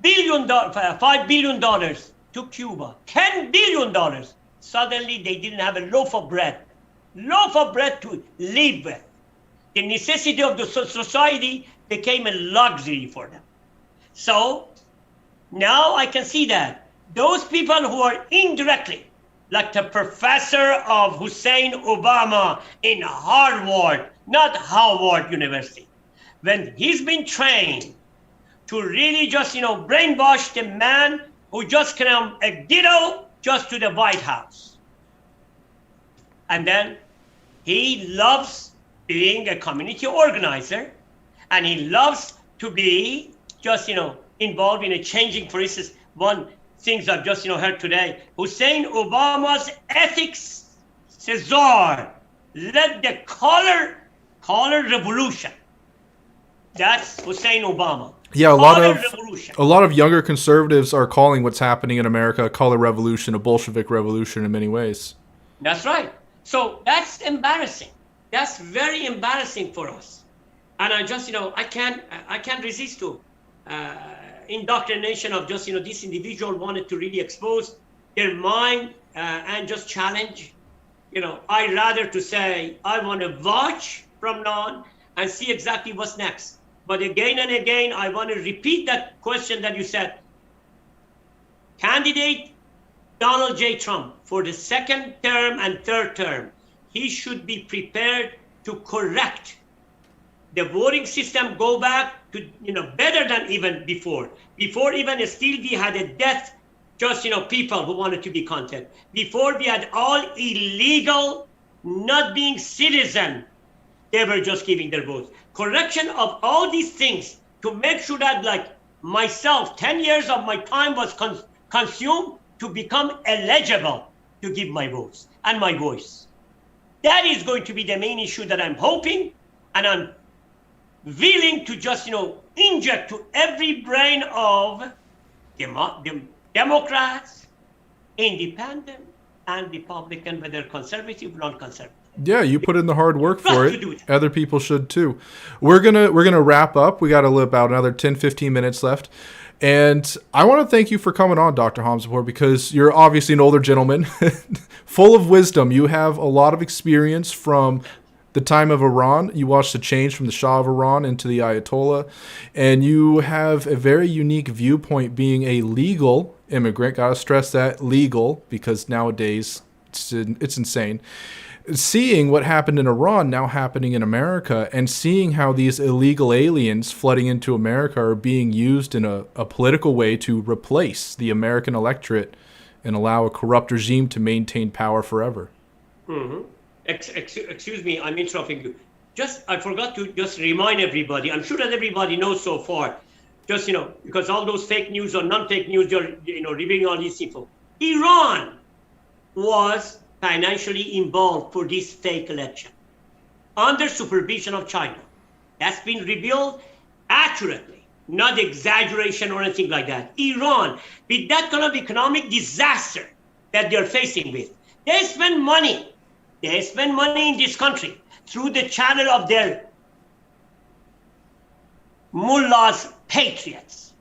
$5 billion to Cuba, $10 billion. Suddenly they didn't have a loaf of bread to live with. The necessity of the society became a luxury for them. So now I can see that those people who are indirectly, like the professor of Hussein Obama in Harvard, not Howard University, when he's been trained to really just, brainwash the man who just came a ditto just to the White House. And then he loves being a community organizer, and he loves to be just, involved in a changing, for instance, one things I've just, heard today, Hussein Obama's ethics Caesar led the color revolution. That's Hussein Obama.
Yeah, a lot of younger conservatives are calling what's happening in America a color revolution, a Bolshevik revolution in many ways.
That's right. So that's embarrassing. That's very embarrassing for us. And I just, I can't resist to indoctrination of just, this individual wanted to really expose their mind and just challenge. I rather to say, I want to watch from now on and see exactly what's next. But again and again, I want to repeat that question that you said. Candidate Donald J. Trump for the second term and third term, he should be prepared to correct the voting system, go back to, better than even before. Before even still we had a death, just, people who wanted to be content. Before we had all illegal, not being citizen, they were just giving their votes. Correction of all these things to make sure that, like myself, 10 years of my time was consumed to become eligible to give my votes and my voice. That is going to be the main issue that I'm hoping, and I'm willing to just, inject to every brain of Democrats, independent, and Republican, whether conservative or non-conservative.
Yeah, you put in the hard work for it. Other people should too. We're gonna wrap up. We got about another 10, 15 minutes left. And I want to thank you for coming on, Dr. Hamzepour, because you're obviously an older gentleman, full of wisdom. You have a lot of experience from the time of Iran. You watched the change from the Shah of Iran into the Ayatollah. And you have a very unique viewpoint being a legal immigrant. Got to stress that, legal, because nowadays it's insane. Seeing what happened in Iran now happening in America, and seeing how these illegal aliens flooding into America are being used in a political way to replace the American electorate and allow a corrupt regime to maintain power forever.
Mm-hmm. Excuse me, I'm interrupting you. I forgot to just remind everybody. I'm sure that everybody knows so far. Just, because all those fake news or non-fake news, you're, revealing all these people. Iran was financially involved for this fake election under supervision of China. That's been revealed accurately, not exaggeration or anything like that. Iran, with that kind of economic disaster that they're facing with, they spend money in this country through the channel of their mullahs, patriots.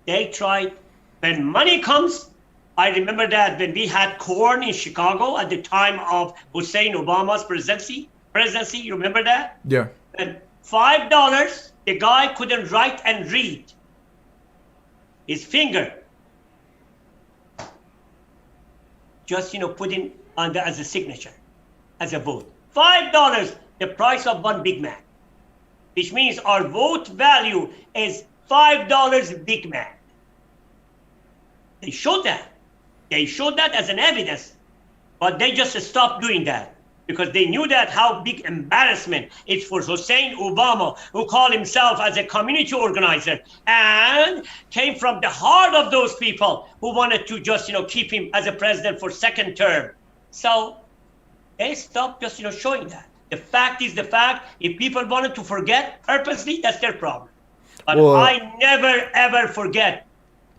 They tried, when money comes, I remember that when we had corn in Chicago at the time of Hussein Obama's presidency, you remember that?
Yeah.
And $5, the guy couldn't write and read. His finger just, put in as a signature, as a vote. $5, the price of one Big Mac, which means our vote value is $5 Big Mac. They showed that. They showed that as an evidence, but they just stopped doing that because they knew that how big embarrassment it's for Hussein Obama, who called himself as a community organizer and came from the heart of those people who wanted to just, keep him as a president for second term. So they stopped just, showing that. The fact is the fact. If people wanted to forget purposely, that's their problem. But I never, ever forget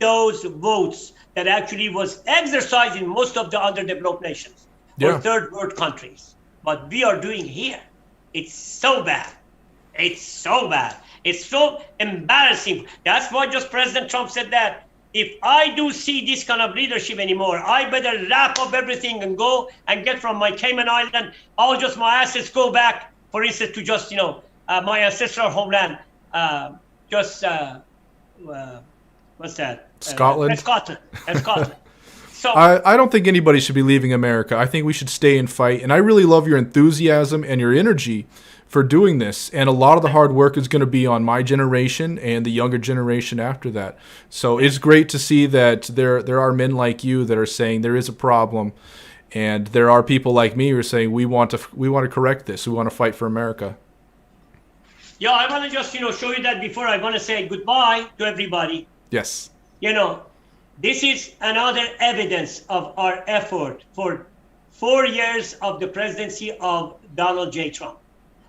those votes that actually was exercised in most of the underdeveloped nations or third world countries. What we are doing here, it's so bad. It's so bad. It's so embarrassing. That's why just President Trump said that if I do see this kind of leadership anymore, I better wrap up everything and go and get from my Cayman Island. All just my assets go back, for instance, to just, my ancestral homeland, what's that?
Scotland?
Scotland. Scotland. So
I don't think anybody should be leaving America. I think we should stay and fight. And I really love your enthusiasm and your energy for doing this. And a lot of the hard work is going to be on my generation and the younger generation after that. So it's great to see that there are men like you that are saying there is a problem. And there are people like me who are saying we want to correct this. We want to fight for America.
Yeah, I want to just, show you that before I want to say goodbye to everybody.
Yes.
This is another evidence of our effort for 4 years of the presidency of Donald J. Trump,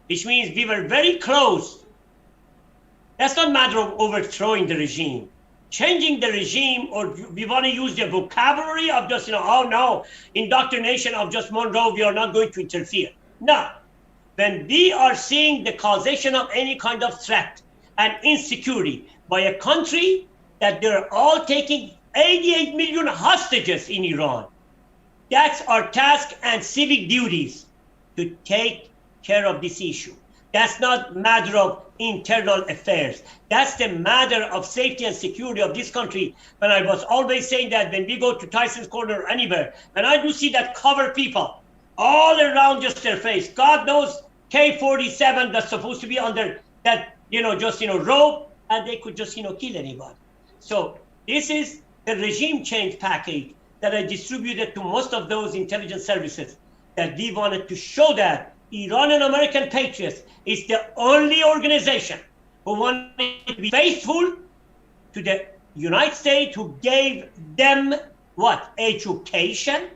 which means we were very close. That's not a matter of overthrowing the regime, changing the regime, or we want to use the vocabulary of just, oh no, indoctrination of just Monroe, we are not going to interfere. No. When we are seeing the causation of any kind of threat and insecurity by a country that they're all taking 88 million hostages in Iran. That's our task and civic duties to take care of this issue. That's not a matter of internal affairs. That's the matter of safety and security of this country. When I was always saying that when we go to Tyson's Corner or anywhere, and I do see that cover people all around just their face, God knows K-47 that's supposed to be under that, rope, and they could just, kill anybody. So this is the regime change package that I distributed to most of those intelligence services, that we wanted to show that Iranian American Patriots is the only organization who wanted to be faithful to the United States, who gave them what? Education,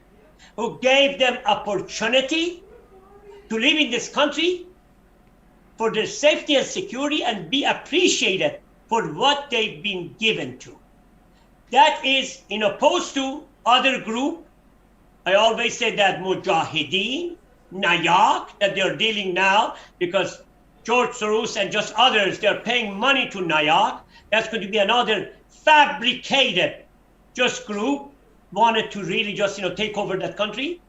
who gave them opportunity to live in this country for their safety and security and be appreciated for what they've been given to. That is in opposed to other group. I always say that Mujahideen, Nayak, that they're dealing now, because George Soros and just others, they're paying money to Nayak. That's going to be another fabricated just group, wanted to really just, take over that country.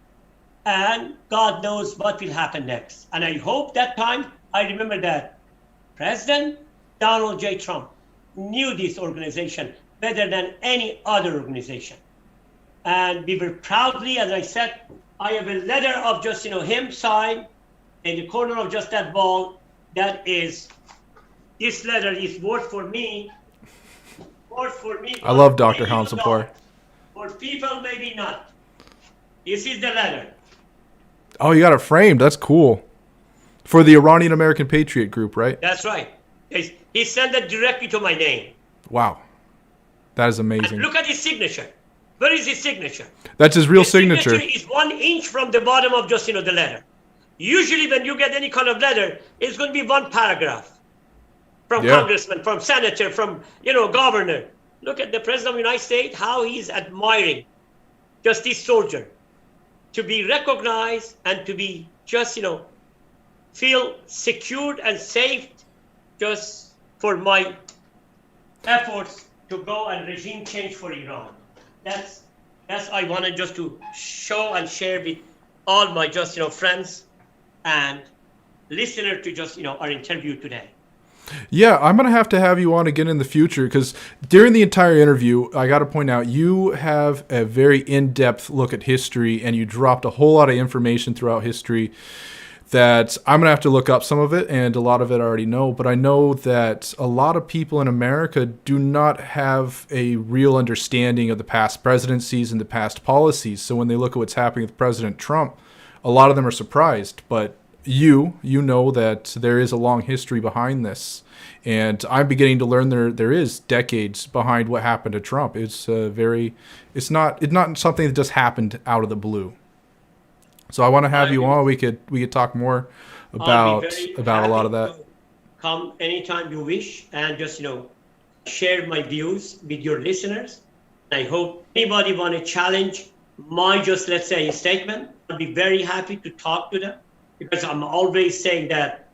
And God knows what will happen next. And I hope that time, I remember that President Donald J. Trump knew this organization better than any other organization. And we were proudly, as I said, I have a letter of just, him signed in the corner of just that wall. That is, this letter is worth for me.
I love Dr. Hamzepour.
For people, maybe not. This is the letter.
Oh, you got it framed. That's cool. For the Iranian American Patriot group, right?
That's right. He sent it directly to my name.
Wow. That is amazing.
And look at his signature. Where is his signature?
That's his real signature.
Signature is 1 inch from the bottom of just, the letter. Usually when you get any kind of letter, it's going to be 1 paragraph. From congressman, from senator, from, governor. Look at the president of the United States, how he's admiring just this soldier. To be recognized and to be just, feel secured and safe just for my efforts to go and regime change for Iran. That's I wanted just to show and share with all my just, friends and listeners to just, our interview today.
Yeah, I'm going to have you on again in the future, because during the entire interview, I got to point out, you have a very in-depth look at history, and you dropped a whole lot of information throughout history that I'm going to have to look up some of it, and a lot of it I already know, but I know that a lot of people in America do not have a real understanding of the past presidencies and the past policies. So when they look at what's happening with President Trump, a lot of them are surprised, but you know that there is a long history behind this, and I'm beginning to learn there is decades behind what happened to Trump. It's not something that just happened out of the blue. So I want to have you on. We could talk more about a lot of that.
Come anytime you wish, and just share my views with your listeners. I hope anybody want to challenge my just, let's say, statement. I'll be very happy to talk to them. Because I'm always saying that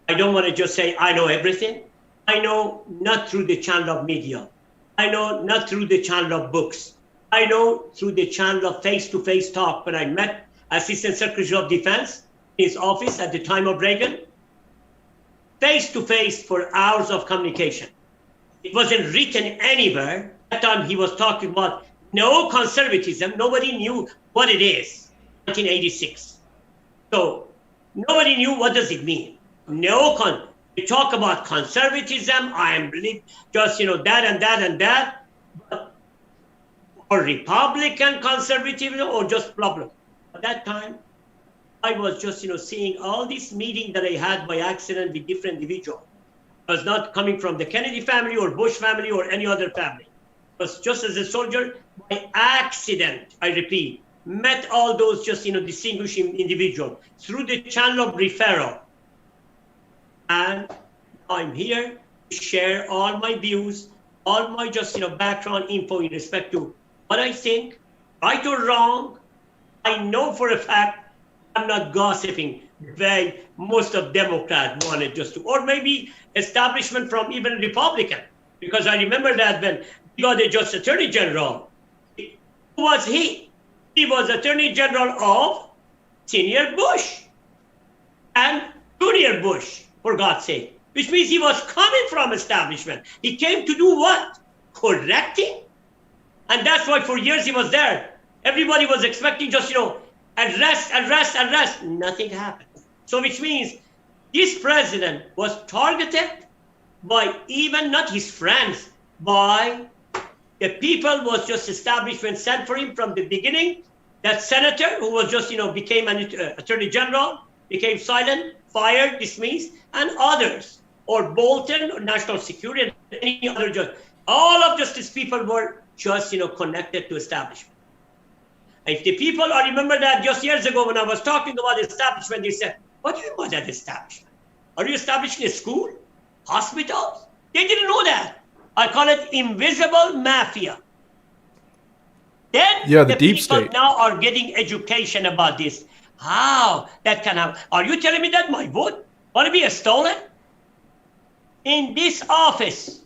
I don't want to just say I know everything. I know not through the channel of media. I know not through the channel of books. I know through the channel of face-to-face talk when I met Assistant Secretary of Defense in his office at the time of Reagan. Face-to-face for hours of communication. It wasn't written anywhere. At that time he was talking about no conservatism. Nobody knew what it is. 1986. So nobody knew what does it mean. We talk about conservatism. I am just that and that and that, or Republican conservatism, or just problem. At that time, I was just seeing all this meeting that I had by accident with different individuals. I was not coming from the Kennedy family or Bush family or any other family. I was just as a soldier by accident. I repeat, met all those just distinguished individuals through the channel of referral. And I'm here to share all my views, all my just background info in respect to what I think, right or wrong. I know for a fact I'm not gossiping the way most of Democrats wanted just to, or maybe establishment from even Republican, because I remember that when we got a just Attorney General, who was he? He was Attorney General of Senior Bush and Junior Bush, for God's sake, which means he was coming from establishment. He came to do what? Correcting. And that's why for years he was there. Everybody was expecting just, arrest. Nothing happened. So which means this president was targeted by even not his friends, by the people was just establishment sent for him from the beginning. That senator who was just, became an attorney general, became silent, fired, dismissed, and others, or Bolton, or national security, and any other judge. All of justice people were just, connected to establishment. If the people, I remember that just years ago when I was talking about establishment, they said, what do you mean by that establishment? Are you establishing a school? Hospitals? They didn't know that. I call it invisible mafia. Then
the deep
people
state
now are getting education about this. How that can happen? Are you telling me that my vote want to be stolen? In this office,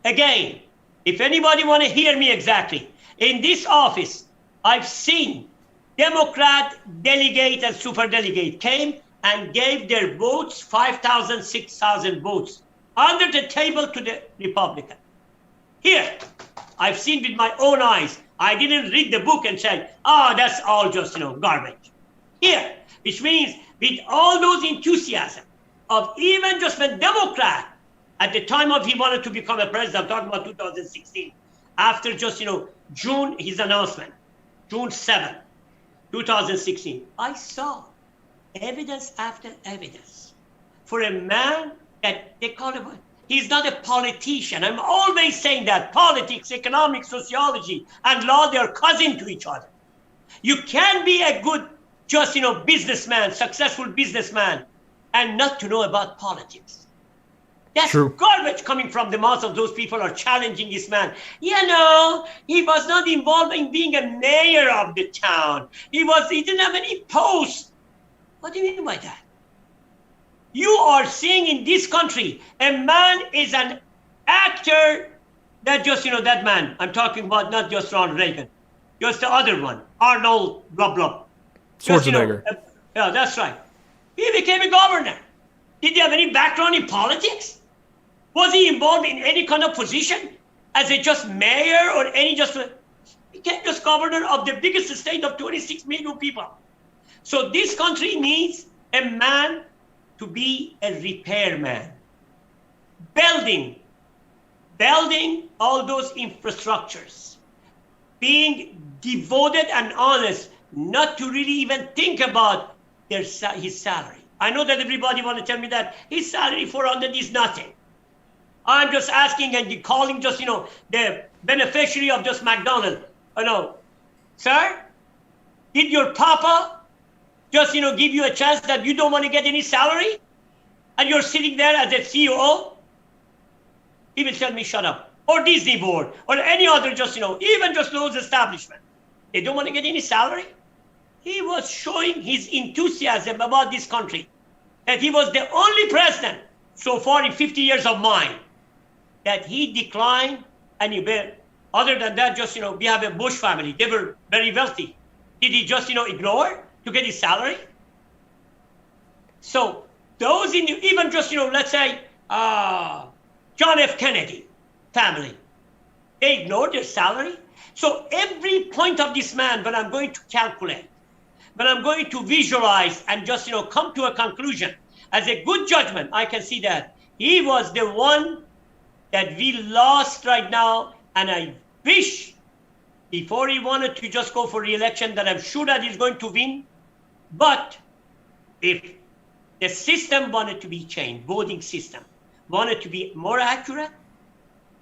again, if anybody want to hear me exactly, in this office, I've seen Democrat delegate and superdelegate came and gave their votes, 5,000, 6,000 votes, under the table to the Republican. Here, I've seen with my own eyes. I didn't read the book and say, that's all just, garbage. Here, which means with all those enthusiasm of even just when Democrat, at the time of he wanted to become a president, I'm talking about 2016, after just, June, his announcement, June 7, 2016, I saw evidence after evidence for a man that they call him, he's not a politician. I'm always saying that politics, economics, sociology, and law, they're cousin to each other. You can be a good, just, businessman, successful businessman, and not to know about politics. That's
true.
Garbage coming from the mouths of those people are challenging this man. He was not involved in being a mayor of the town. He didn't have any post. What do you mean by that? You are seeing in this country, a man is an actor that just, that man, I'm talking about not just Ronald Reagan, just the other one, Arnold, blah, blah.
Schwarzenegger.
Yeah, that's right. He became a governor. Did he have any background in politics? Was he involved in any kind of position as a just mayor or any just, he became just governor of the biggest state of 26 million people. So this country needs a man to be a repairman, building all those infrastructures, being devoted and honest, not to really even think about his salary. I know that everybody want to tell me that his salary 400 is nothing. I'm just asking and calling just, the beneficiary of just McDonald's. Sir, did your papa just, give you a chance that you don't want to get any salary? And you're sitting there as a CEO? He will tell me, shut up. Or Disney board, or any other just, even just those establishments. They don't want to get any salary? He was showing his enthusiasm about this country. That he was the only president so far in 50 years of mine that he declined, and other than that, just, we have a Bush family. They were very wealthy. Did he just, ignore to get his salary? So those even just, let's say, John F. Kennedy family, they ignored their salary. So every point of this man, when I'm going to calculate, when I'm going to visualize and just, come to a conclusion, as a good judgment, I can see that he was the one that we lost right now. And I wish, before he wanted to just go for re-election, that I'm sure that he's going to win. But if the system wanted to be changed, voting system, wanted to be more accurate,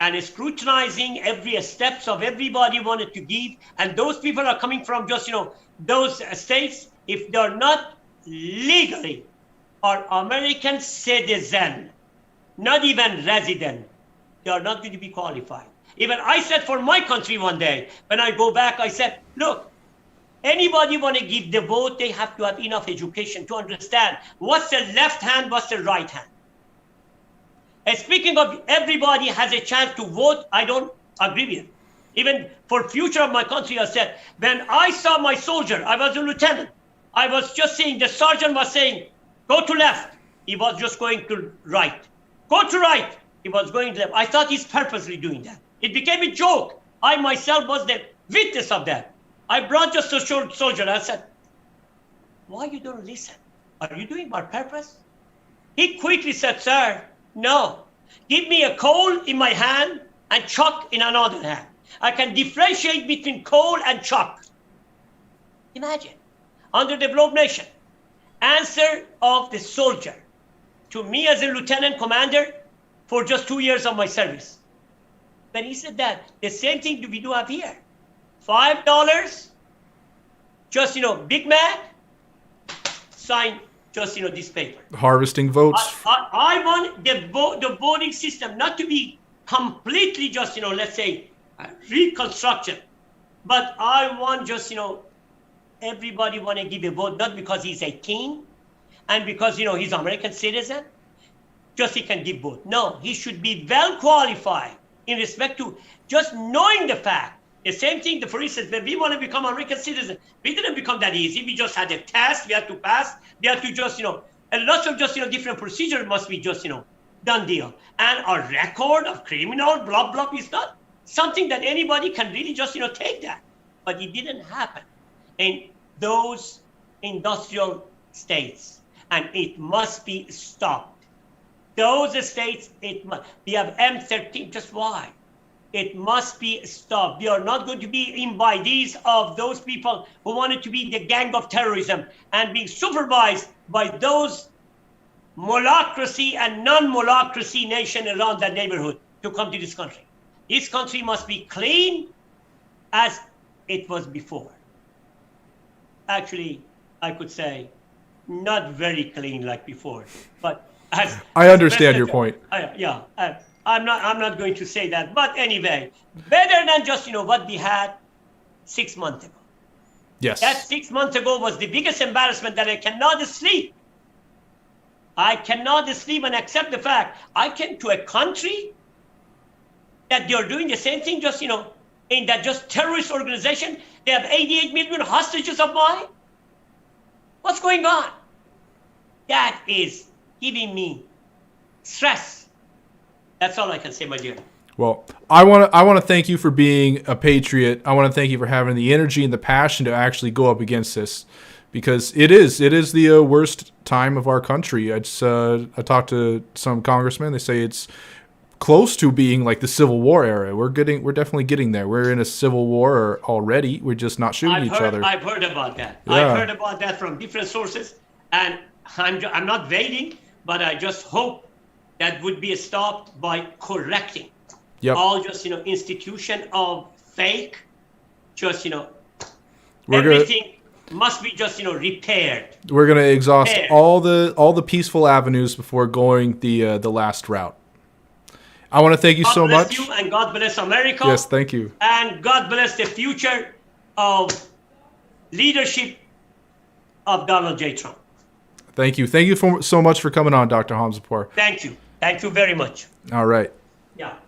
and scrutinizing every steps of everybody wanted to give, and those people are coming from just, those states, if they're not legally or American citizen, not even resident, they are not going to be qualified. Even I said for my country one day, when I go back, I said, look, anybody want to give the vote, they have to have enough education to understand what's the left hand, what's the right hand. And speaking of everybody has a chance to vote, I don't agree with it. Even for future of my country, I said, when I saw my soldier, I was a lieutenant. I was just saying, the sergeant was saying, go to left. He was just going to right. Go to right. He was going to left. I thought he's purposely doing that. It became a joke. I myself was the witness of that. I brought just a soldier. I said, why you don't listen? Are you doing my purpose? He quickly said, sir, no. Give me a coal in my hand and chalk in another hand. I can differentiate between coal and chalk. Imagine, underdeveloped nation. Answer of the soldier to me as a lieutenant commander for just 2 years of my service. When he said that, the same thing we do have here. $5, just, Big Mac, sign just, this paper.
Harvesting votes.
I want the voting system not to be completely just, let's say, reconstruction. But I want just, everybody want to give a vote, not because he's a king and because, he's an American citizen, just he can give vote. No, he should be well qualified in respect to just knowing the fact. The same thing, for instance, when we want to become American citizen, we didn't become that easy. We just had a test, we had to pass, we had to just, a lot of just, different procedures must be just, done deal. And our record of criminal, blah, blah, is not something that anybody can really just, take that. But it didn't happen in those industrial states. And it must be stopped. Those states, we have M13, just why? It must be stopped. We are not going to be invitees of those people who wanted to be the gang of terrorism and being supervised by those molocracy and non-molocracy nation around that neighborhood to come to this country. This country must be clean as it was before. Actually, I could say not very clean like before, but as
I understand your point.
I'm not going to say that, but anyway, better than just what we had 6 months ago.
Yes.
That 6 months ago was the biggest embarrassment that I cannot sleep. I cannot sleep and accept the fact I came to a country that they're doing the same thing, just in that just terrorist organization. They have 88 million hostages of mine. What's going on? That is giving me stress. That's all I can say, my dear.
Well, I want to thank you for being a patriot. I want to thank you for having the energy and the passion to actually go up against this, because it is the worst time of our country. I talked to some congressmen. They say it's close to being like the Civil War era. We're definitely getting there. We're in a civil war already. We're just not shooting each other.
I've heard about that.
Yeah.
I've heard about that from different sources, and I'm not waiting, but I just hope that would be stopped by correcting all just institution of fake, just everything must be just repaired.
We're gonna exhaust all the peaceful avenues before going the last route. I want to thank you so much.
God bless you, and God bless America.
Yes, thank you.
And God bless the future of leadership of Donald J. Trump.
Thank you. Thank you so much for coming on, Dr. Hamzepour.
Thank you. Thank you very much.
All right.
Yeah.